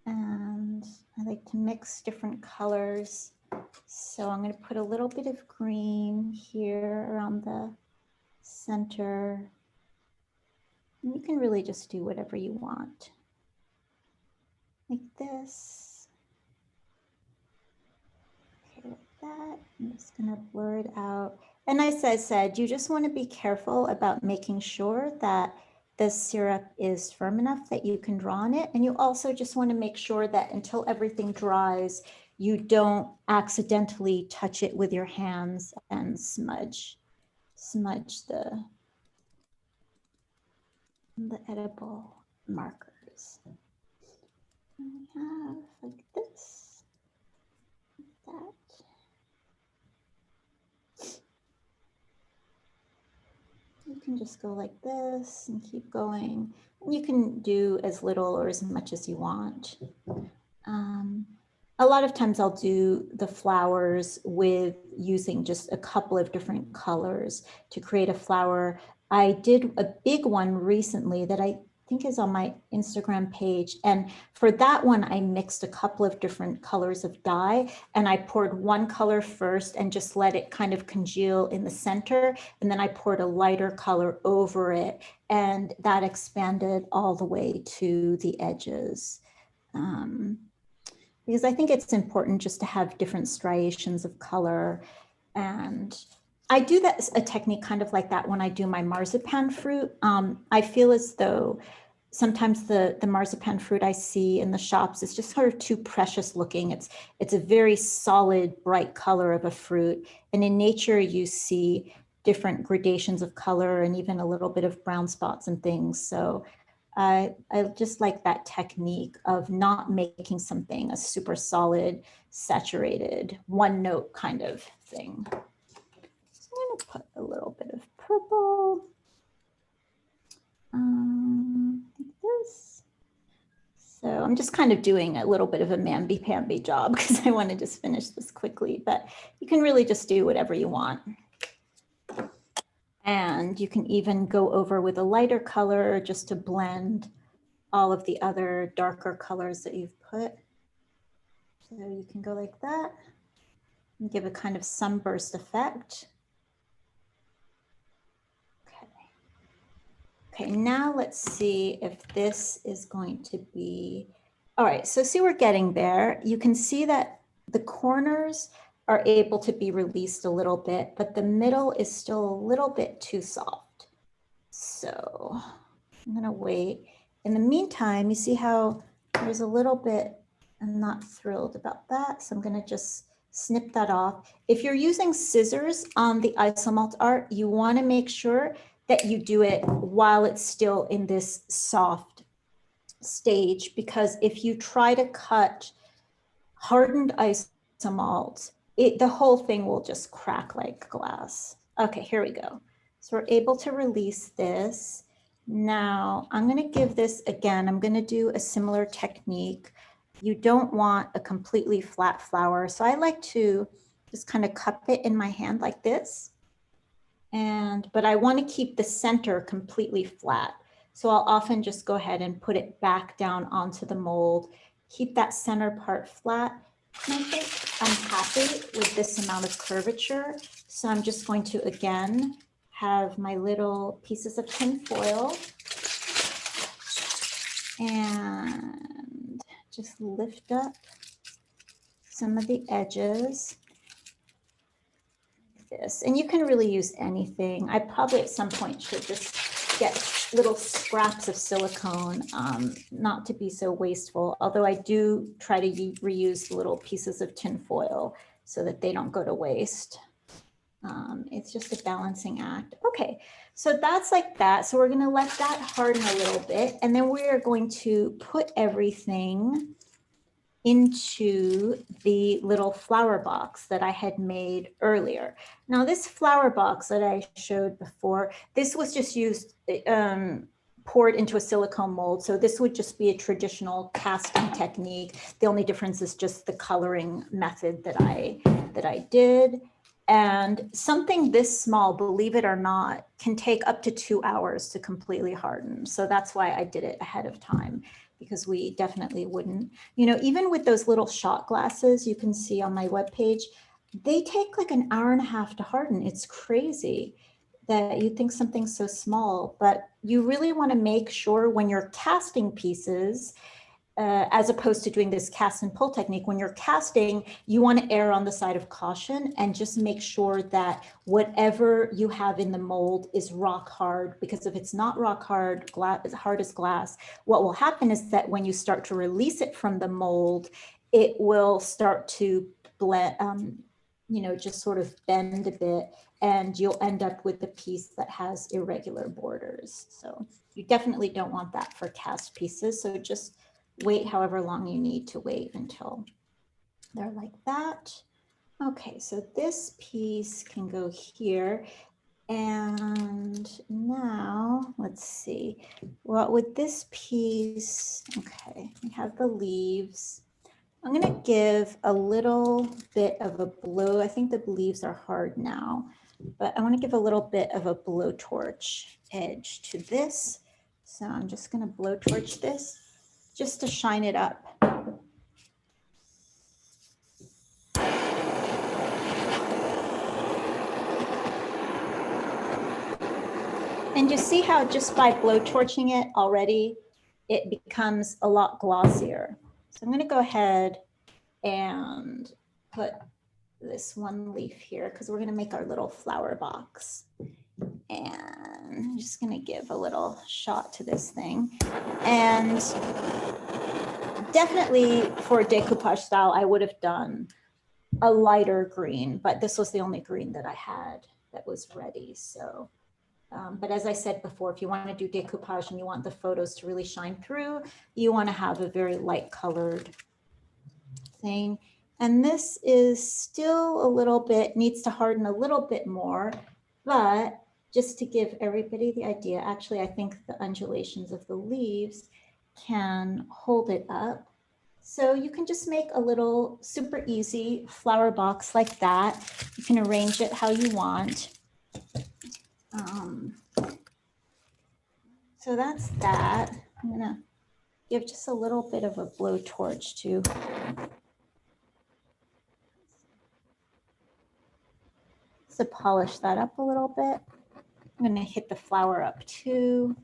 Speaker 2: And I like to mix different colors. So I'm going to put a little bit of green here around the center. And you can really just do whatever you want. Like this. Okay, like that. I'm just going to blur it out. And as I said, you just want to be careful about making sure that the syrup is firm enough that you can draw on it. And you also just want to make sure that until everything dries, you don't accidentally touch it with your hands and smudge the edible markers. And we have like this, that. You can just go like this and keep going. And you can do as little or as much as you want. A lot of times I'll do the flowers with using just a couple of different colors to create a flower. I did a big one recently that I think is on my Instagram page. And for that one, I mixed a couple of different colors of dye, and I poured one color first and just let it kind of congeal in the center. And then I poured a lighter color over it, and that expanded all the way to the edges. Because I think it's important just to have different striations of color. And I do that, a technique kind of like that when I do my marzipan fruit. I feel as though sometimes the marzipan fruit I see in the shops is just sort of too precious looking. It's a very solid, bright color of a fruit. And in nature, you see different gradations of color and even a little bit of brown spots and things. So I just like that technique of not making something a super solid, saturated, one note kind of thing. So I'm gonna put a little bit of purple. Like this. So I'm just kind of doing a little bit of a mamby-pamby job because I want to just finish this quickly, but you can really just do whatever you want. And you can even go over with a lighter color just to blend all of the other darker colors that you've put. So you can go like that and give a kind of sunburst effect. Okay, now let's see if this is going to be, all right, so see we're getting there. You can see that the corners are able to be released a little bit, but the middle is still a little bit too soft. So I'm gonna wait. In the meantime, you see how there's a little bit, I'm not thrilled about that. So I'm gonna just snip that off. If you're using scissors on the Isomalt art, you wanna make sure that you do it while it's still in this soft stage, because if you try to cut hardened Isomalt, the whole thing will just crack like glass. Okay, here we go. So we're able to release this. Now I'm gonna give this, again, I'm gonna do a similar technique. You don't want a completely flat flower. So I like to just kind of cup it in my hand like this. But I want to keep the center completely flat. So I'll often just go ahead and put it back down onto the mold, keep that center part flat. And I think I'm happy with this amount of curvature. So I'm just going to, again, have my little pieces of tin foil and just lift up some of the edges. This, and you can really use anything. I probably at some point should just get little scraps of silicone, not to be so wasteful, although I do try to reuse little pieces of tin foil so that they don't go to waste. It's just a balancing act. Okay, so that's like that. So we're gonna let that harden a little bit, and then we are going to put everything into the little flower box that I had made earlier. Now this flower box that I showed before, this was just used, poured into a silicone mold. So this would just be a traditional casting technique. The only difference is just the coloring method that I did. And something this small, believe it or not, can take up to 2 hours to completely harden. So that's why I did it ahead of time, because we definitely wouldn't, even with those little shot glasses you can see on my webpage, they take like an hour and a half to harden. It's crazy that you think something's so small, but you really want to make sure when you're casting pieces, as opposed to doing this cast and pull technique. When you're casting, you want to err on the side of caution and just make sure that whatever you have in the mold is rock hard, because if it's not rock hard, hard as glass, what will happen is that when you start to release it from the mold, it will start to blend, just sort of bend a bit, and you'll end up with a piece that has irregular borders. So you definitely don't want that for cast pieces. So just wait however long you need to wait until they're like that. Okay, so this piece can go here. And now let's see, what would this piece, okay, we have the leaves. I'm gonna give a little bit of a blow. I think the leaves are hard now, but I wanna give a little bit of a blowtorch edge to this. So I'm just gonna blowtorch this just to shine it up. And you see how just by blowtorching it already, it becomes a lot glossier. So I'm going to go ahead and put this one leaf here because we're going to make our little flower box. And I'm just going to give a little shot to this thing. And definitely for decoupage style, I would have done a lighter green, but this was the only green that I had that was ready. So, but as I said before, if you want to do decoupage and you want the photos to really shine through, you want to have a very light colored thing. And this is still a little bit, needs to harden a little bit more, but just to give everybody the idea, actually, I think the undulations of the leaves can hold it up. So you can just make a little super easy flower box like that. You can arrange it how you want. So that's that. I'm gonna give just a little bit of a blowtorch to polish that up a little bit. I'm gonna hit the flower up too,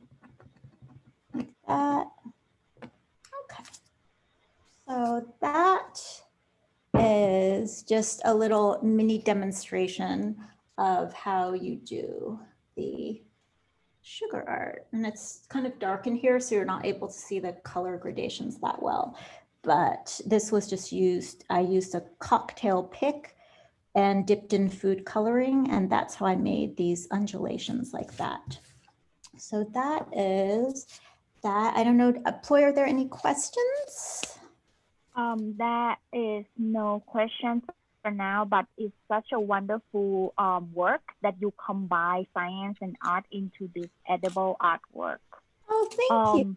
Speaker 2: like that. Okay, so that is just a little mini demonstration of how you do the sugar art. And it's kind of dark in here, so you're not able to see the color gradations that well. But this was just used, I used a cocktail pick and dipped in food coloring, and that's how I made these undulations like that. So that is that. I don't know, Ploy, are there any questions?
Speaker 1: That is no question for now, but it's such a wonderful work that you combine science and art into this edible artwork.
Speaker 2: Oh, thank you.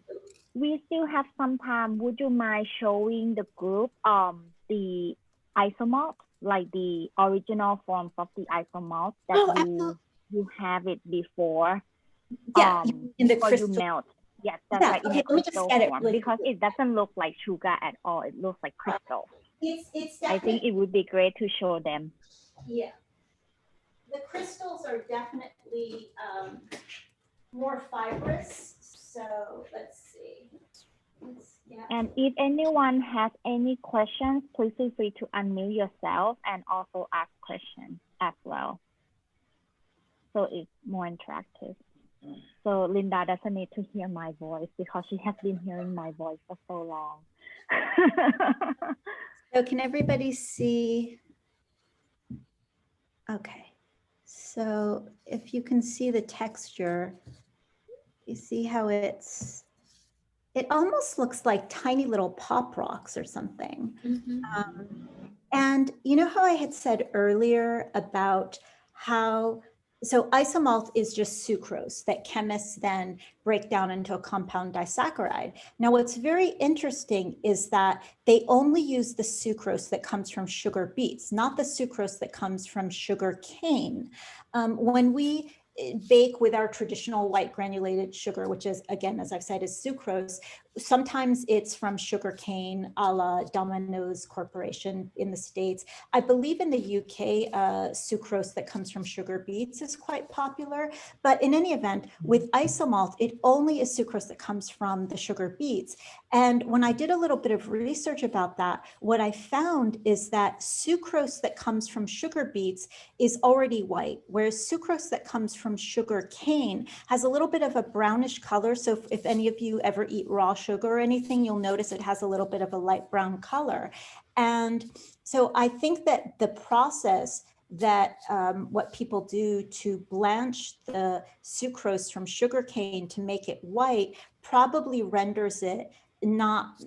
Speaker 1: We still have some time. Would you mind showing the group the Isomalt, like the original forms of the Isomalt that you have it before?
Speaker 2: Yeah, in the crystal.
Speaker 1: You melt. Yes, that's right. In the crystal form, because it doesn't look like sugar at all. It looks like crystal. I think it would be great to show them.
Speaker 2: Yeah, the crystals are definitely more fibrous. So let's see.
Speaker 1: And if anyone has any questions, please feel free to unmute yourself and also ask questions as well. So it's more interactive. So Linda doesn't need to hear my voice because she has been hearing my voice for so long.
Speaker 2: So can everybody see? Okay. So if you can see the texture, you see how it almost looks like tiny little pop rocks or something. Mm-hmm. And you know how I had said earlier about how, so isomalt is just sucrose that chemists then break down into a compound disaccharide. Now, what's very interesting is that they only use the sucrose that comes from sugar beets, not the sucrose that comes from sugar cane. bake with our traditional white granulated sugar, which is, again, as I've said, is sucrose. Sometimes it's from sugar cane, a la Domino's Corporation in the States. I believe in the UK, sucrose that comes from sugar beets is quite popular. But in any event, with isomalt, it only is sucrose that comes from the sugar beets. And when I did a little bit of research about that, what I found is that sucrose that comes from sugar beets is already white, whereas sucrose that comes from sugar cane has a little bit of a brownish color. So if any of you ever eat raw sugar or anything, you'll notice it has a little bit of a light brown color. And so I think that the process that what people do to blanch the sucrose from sugar cane to make it white probably renders it not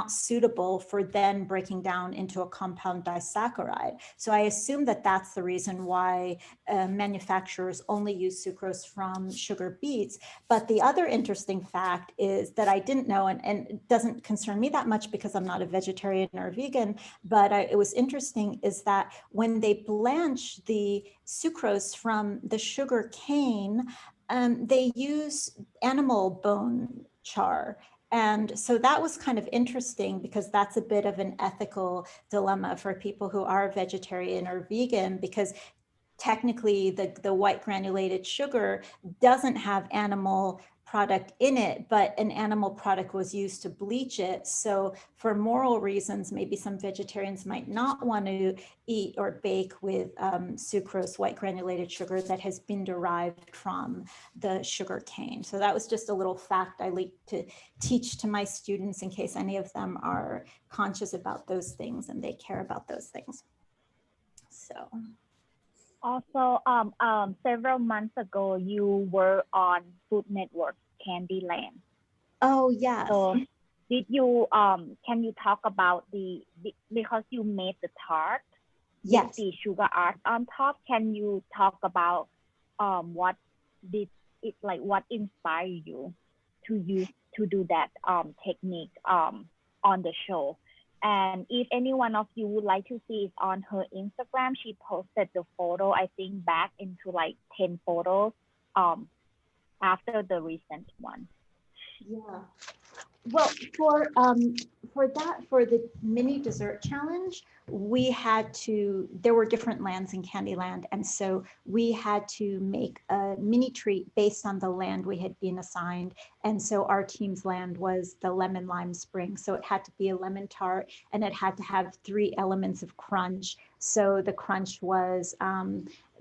Speaker 2: suitable for then breaking down into a compound disaccharide. So I assume that that's the reason why manufacturers only use sucrose from sugar beets. But the other interesting fact is that I didn't know, and it doesn't concern me that much because I'm not a vegetarian or a vegan, but it was interesting, is that when they blanch the sucrose from the sugar cane, they use animal bone char. And so that was kind of interesting because that's a bit of an ethical dilemma for people who are vegetarian or vegan, because technically the white granulated sugar doesn't have animal product in it, but an animal product was used to bleach it. So for moral reasons, maybe some vegetarians might not want to eat or bake with sucrose, white granulated sugar that has been derived from the sugar cane. So that was just a little fact I like to teach to my students in case any of them are conscious about those things and they care about those things. So.
Speaker 1: Also, several months ago, you were on Food Network Candyland.
Speaker 2: Oh, yes.
Speaker 1: So did you, can you talk about because you made the tart,
Speaker 2: yes,
Speaker 1: with the sugar art on top, can you talk about what inspired you to do that technique on the show? And if any one of you would like to see it on her Instagram, she posted the photo, I think back into like 10 photos after the recent one.
Speaker 2: Yeah. Well, for the mini dessert challenge, there were different lands in Candyland. And so we had to make a mini treat based on the land we had been assigned. And so our team's land was the lemon lime spring. So it had to be a lemon tart and it had to have 3 elements of crunch. So the crunch was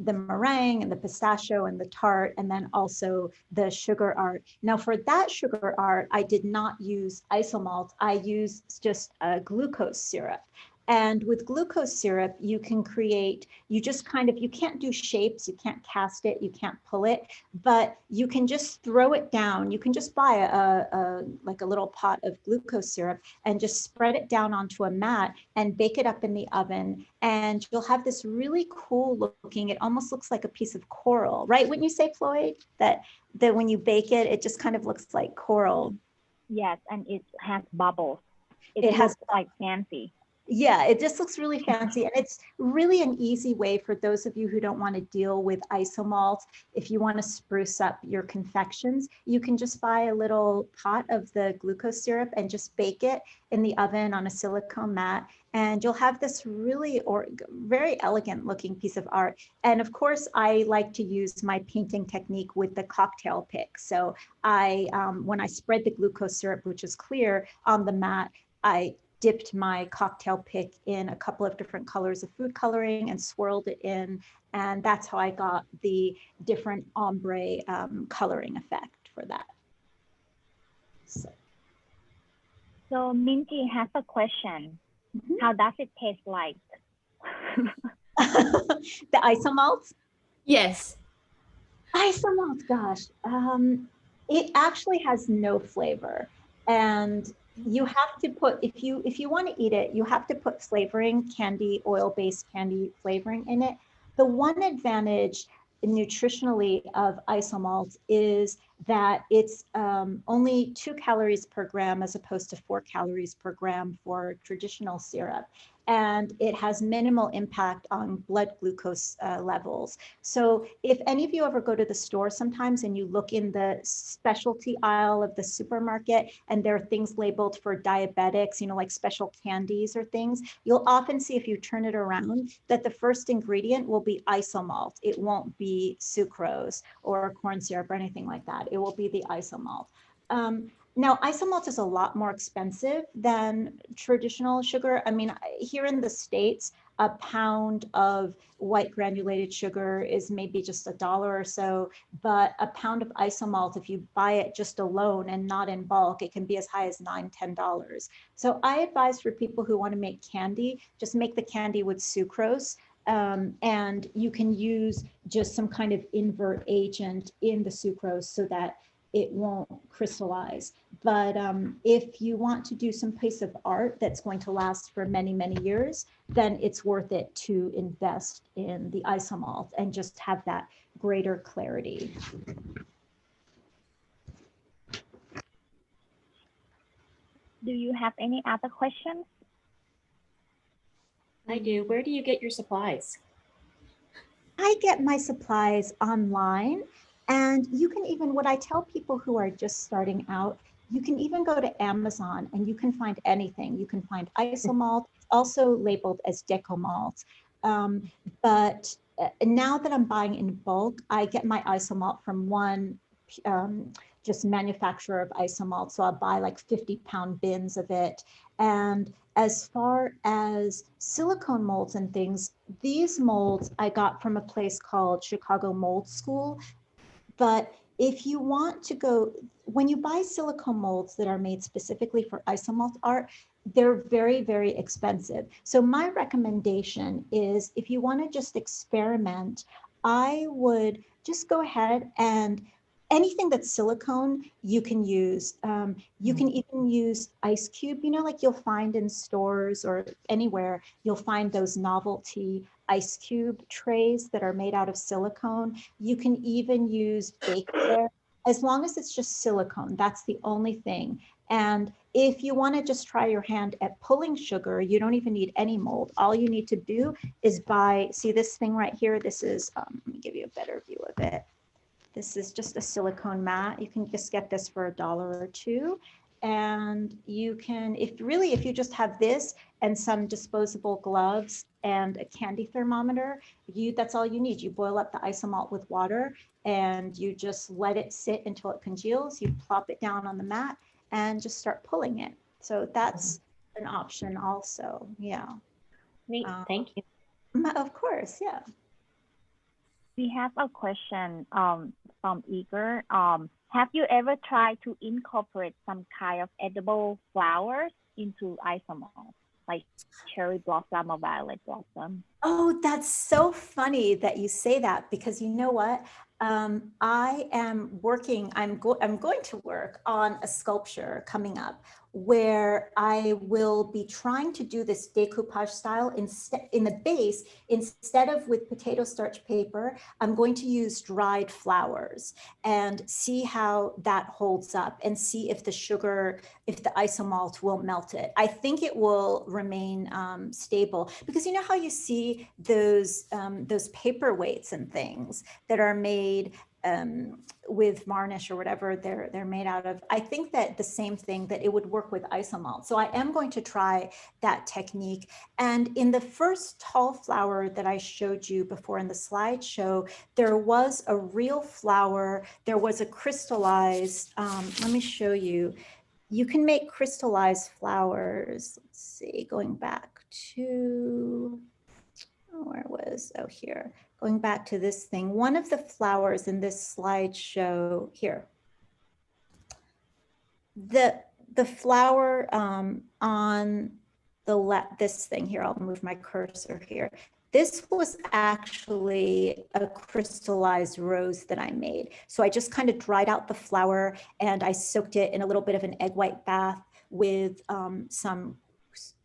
Speaker 2: the meringue and the pistachio and the tart, and then also the sugar art. Now for that sugar art, I did not use isomalt. I used just glucose syrup. And with glucose syrup, you can create, you can't do shapes, you can't cast it, you can't pull it, but you can just throw it down. You can just buy a little pot of glucose syrup and just spread it down onto a mat and bake it up in the oven. And you'll have this really cool looking, it almost looks like a piece of coral, right? Wouldn't you say, Floyd, that when you bake it, it just kind of looks like coral?
Speaker 1: Yes, and it has bubbles. It has like fancy.
Speaker 2: Yeah, it just looks really fancy. And it's really an easy way for those of you who don't want to deal with isomalt. If you want to spruce up your confections, you can just buy a little pot of the glucose syrup and just bake it in the oven on a silicone mat. And you'll have this really very elegant looking piece of art. And of course, I like to use my painting technique with the cocktail pick. So when I spread the glucose syrup, which is clear, on the mat, I dipped my cocktail pick in a couple of different colors of food coloring and swirled it in. And that's how I got the different ombre coloring effect for that.
Speaker 1: So Minty has a question. Mm-hmm. How does it taste like?
Speaker 2: The isomalt?
Speaker 4: Yes.
Speaker 2: Isomalt, gosh. It actually has no flavor. And you have to put, if you want to eat it, you have to put flavoring, oil-based candy flavoring in it. The one advantage nutritionally of isomalt is that it's only 2 calories per gram as opposed to 4 calories per gram for traditional syrup. and it has minimal impact on blood glucose levels. So if any of you ever go to the store sometimes and you look in the specialty aisle of the supermarket and there are things labeled for diabetics, like special candies or things, you'll often see if you turn it around that the first ingredient will be isomalt. It won't be sucrose or corn syrup or anything like that. It will be the isomalt. Now, isomalt is a lot more expensive than traditional sugar. I mean, here in the States, a pound of white granulated sugar is maybe just $1 or so, but a pound of isomalt, if you buy it just alone and not in bulk, it can be as high as $9, $10. So I advise for people who want to make candy, just make the candy with sucrose. And you can use just some kind of invert agent in the sucrose so that it won't crystallize. But if you want to do some piece of art that's going to last for many, many years, then it's worth it to invest in the isomalt and just have that greater clarity.
Speaker 1: Do you have any other questions?
Speaker 4: I do. Where do you get your supplies?
Speaker 2: I get my supplies online. And you can even, what I tell people who are just starting out, you can even go to Amazon and you can find anything. You can find isomalt, also labeled as decomalt. But now that I'm buying in bulk, I get my isomalt from one just manufacturer of isomalt. So I'll buy like 50-pound bins of it. And as far as silicone molds and things, these molds I got from a place called Chicago Mold School. But if you want to go, when you buy silicone molds that are made specifically for isomalt art, they're very, very expensive. So my recommendation is if you want to just experiment, I would just go ahead and anything that's silicone, you can use. You can even use ice cube, like you'll find in stores or anywhere, you'll find those novelty ice cube trays that are made out of silicone. You can even use bakeware, as long as it's just silicone. That's the only thing. And if you want to just try your hand at pulling sugar, you don't even need any mold. All you need to do is buy, see this thing right here? This is, let me give you a better view of it. This is just a silicone mat. You can just get this for $1 or $2. And you can, if you just have this and some disposable gloves and a candy thermometer, that's all you need. You boil up the isomalt with water and you just let it sit until it congeals. You plop it down on the mat and just start pulling it. So that's an option also. Yeah.
Speaker 4: Neat. Thank you.
Speaker 2: Of course. Yeah.
Speaker 1: We have a question from Igor. Have you ever tried to incorporate some kind of edible flowers into isomalt, like cherry blossom or violet blossom?
Speaker 2: Oh, that's so funny that you say that, because you know what? I am working, I'm going to work on a sculpture coming up where I will be trying to do this decoupage style in the base. Instead of with potato starch paper, I'm going to use dried flowers and see how that holds up and see if the sugar, if the isomalt will melt it. I think it will remain stable, because you know how you see those paperweights and things that are made with varnish or whatever they're made out of. I think that the same thing, that it would work with isomalt. So I am going to try that technique. And in the first tall flower that I showed you before in the slideshow, there was a real flower. There was a crystallized, let me show you. You can make crystallized flowers. Let's see, going back to, where was, oh, here. Going back to this thing, one of the flowers in this slideshow here, the flower on the left, this thing here, I'll move my cursor here. This was actually a crystallized rose that I made. So I just kind of dried out the flower and I soaked it in a little bit of an egg white bath with some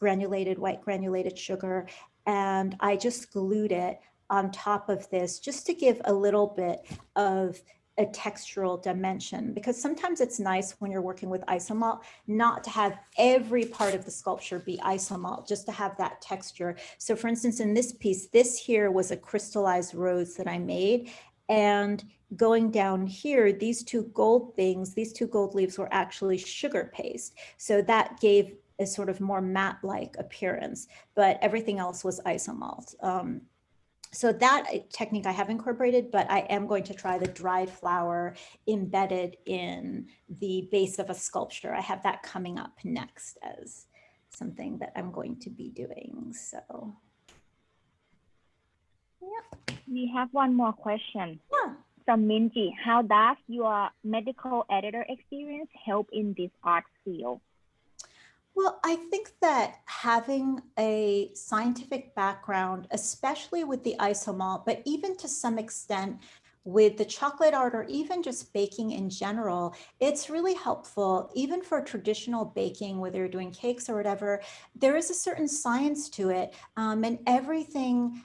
Speaker 2: white granulated sugar. And I just glued it on top of this just to give a little bit of a textural dimension, because sometimes it's nice when you're working with Isomalt not to have every part of the sculpture be Isomalt, just to have that texture. So for instance, in this piece, this here was a crystallized rose that I made, and going down here, these two gold things, these two gold leaves were actually sugar paste. So that gave a sort of more matte-like appearance, but everything else was Isomalt. So that technique I have incorporated, but I am going to try the dried flower embedded in the base of a sculpture. I have that coming up next as something that I'm going to be doing. So, yeah.
Speaker 1: We have one more question.
Speaker 2: Yeah.
Speaker 1: From Minji. How does your medical editor experience help in this art field?
Speaker 2: Well, I think that having a scientific background, especially with the Isomalt, but even to some extent with the chocolate art or even just baking in general, it's really helpful, even for traditional baking, whether you're doing cakes or whatever, there is a certain science to it, and everything,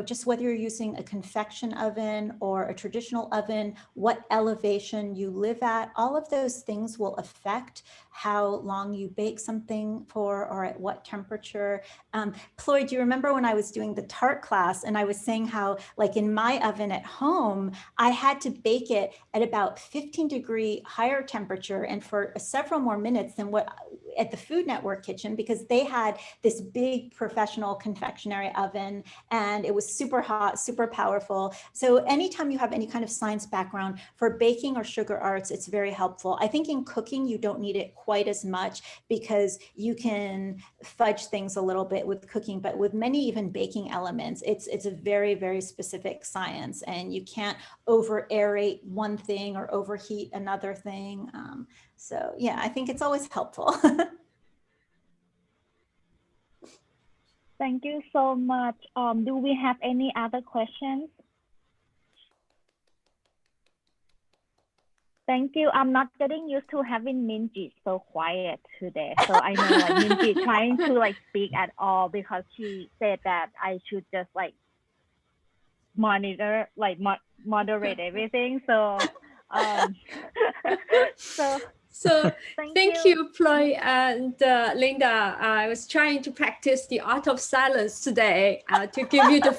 Speaker 2: just whether you're using a convection oven or a traditional oven, what elevation you live at, all of those things will affect how long you bake something for or at what temperature. Floyd, do you remember when I was doing the tart class and I was saying how, like in my oven at home, I had to bake it at about 15-degree higher temperature and for several more minutes than what at the Food Network kitchen, because they had this big professional confectionery oven and it was super hot, super powerful. So anytime you have any kind of science background for baking or sugar arts, it's very helpful. I think in cooking, you don't need it quite as much because you can fudge things a little bit with cooking, but with many even baking elements, it's a very, very specific science and you can't over aerate one thing or overheat another thing. So yeah, I think it's always helpful.
Speaker 1: Thank you so much. Do we have any other questions? Thank you. I'm not getting used to having Minji so quiet today. So I know like Minji trying to like speak at all because she said that I should just like monitor, like moderate everything. So,
Speaker 5: So thank you, Floyd and Linda. I was trying to practice the art of silence today to give you the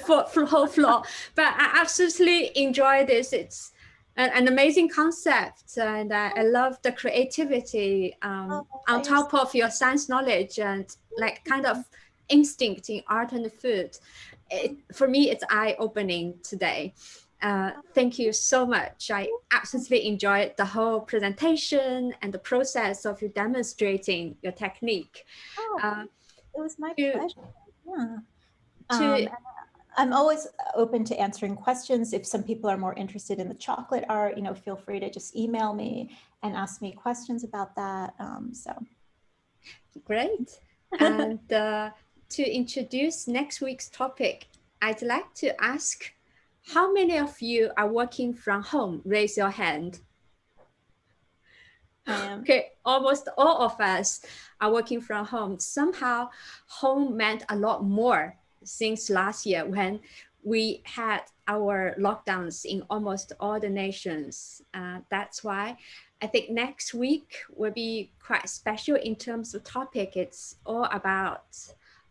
Speaker 5: whole floor, but I absolutely enjoy this. It's an amazing concept, and I love the creativity on top of your science knowledge and like kind of instinct in art and food. For me, it's eye-opening today. Thank you so much. I absolutely enjoyed the whole presentation and the process of you demonstrating your technique.
Speaker 2: It was my pleasure. Yeah. I'm always open to answering questions. If some people are more interested in the chocolate art, feel free to just email me and ask me questions about that.
Speaker 5: Great. And to introduce next week's topic, I'd like to ask, how many of you are working from home? Raise your hand. Okay, almost all of us are working from home. Somehow, home meant a lot more since last year when we had our lockdowns in almost all the nations. That's why I think next week will be quite special in terms of topic. It's all about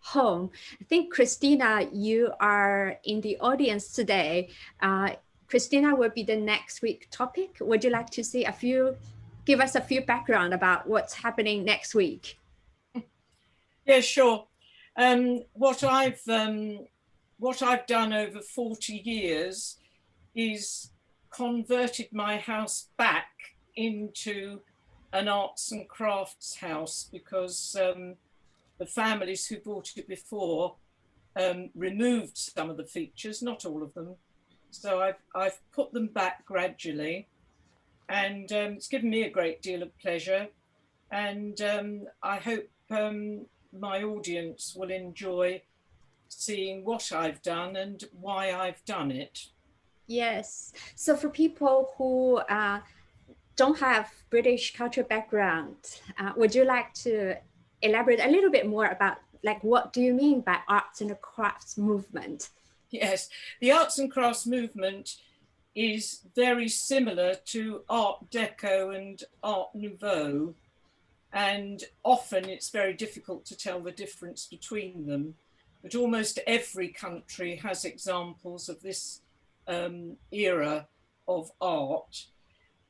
Speaker 5: home. I think, Christina, you are in the audience today. Christina will be the next week topic. Would you like to give us a few background about what's happening next week?
Speaker 6: Yeah, sure. What I've done over 40 years is converted my house back into an arts and crafts house because the families who bought it before removed some of the features, not all of them. So I've put them back gradually, and it's given me a great deal of pleasure. And I hope my audience will enjoy seeing what I've done and why I've done it.
Speaker 5: Yes. So for people who don't have British cultural background, would you like to elaborate a little bit more about what do you mean by arts and crafts movement?
Speaker 6: Yes, the arts and crafts movement is very similar to Art Deco and Art Nouveau, and often it's very difficult to tell the difference between them. But almost every country has examples of this era of art.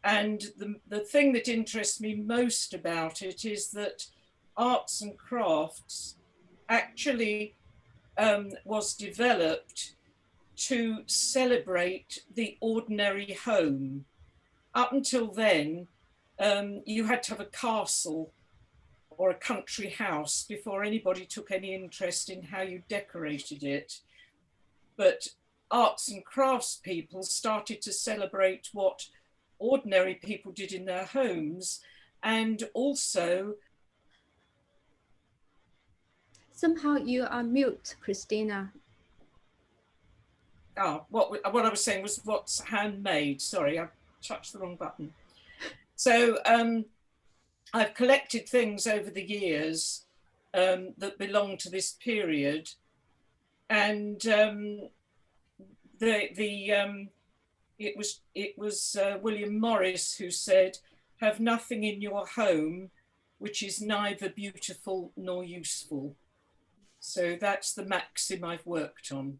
Speaker 6: And the thing that interests me most about it is that arts and crafts actually was developed to celebrate the ordinary home. Up until then, you had to have a castle or a country house before anybody took any interest in how you decorated it. But arts and crafts people started to celebrate what ordinary people did in their homes, and also...
Speaker 5: Somehow you are mute, Christina.
Speaker 6: What I was saying was what's handmade. Sorry, I touched the wrong button. So I've collected things over the years that belong to this period, and it was William Morris who said, "Have nothing in your home which is neither beautiful nor useful." So that's the maxim I've worked on.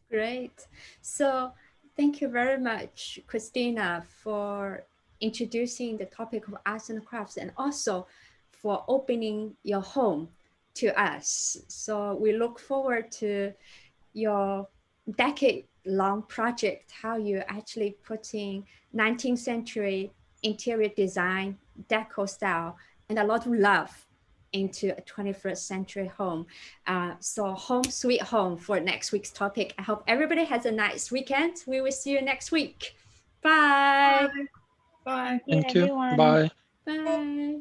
Speaker 5: Great. So thank you very much, Christina, for introducing the topic of arts and crafts, and also for opening your home to us. So we look forward to your decade-long project, how you actually putting 19th century interior design, deco style, and a lot of love into a 21st century home. So home sweet home for next week's topic. I hope everybody has a nice weekend. We will see you next week. Bye.
Speaker 6: Bye.
Speaker 3: Thank you.
Speaker 1: everyone.
Speaker 3: Bye.
Speaker 5: Bye.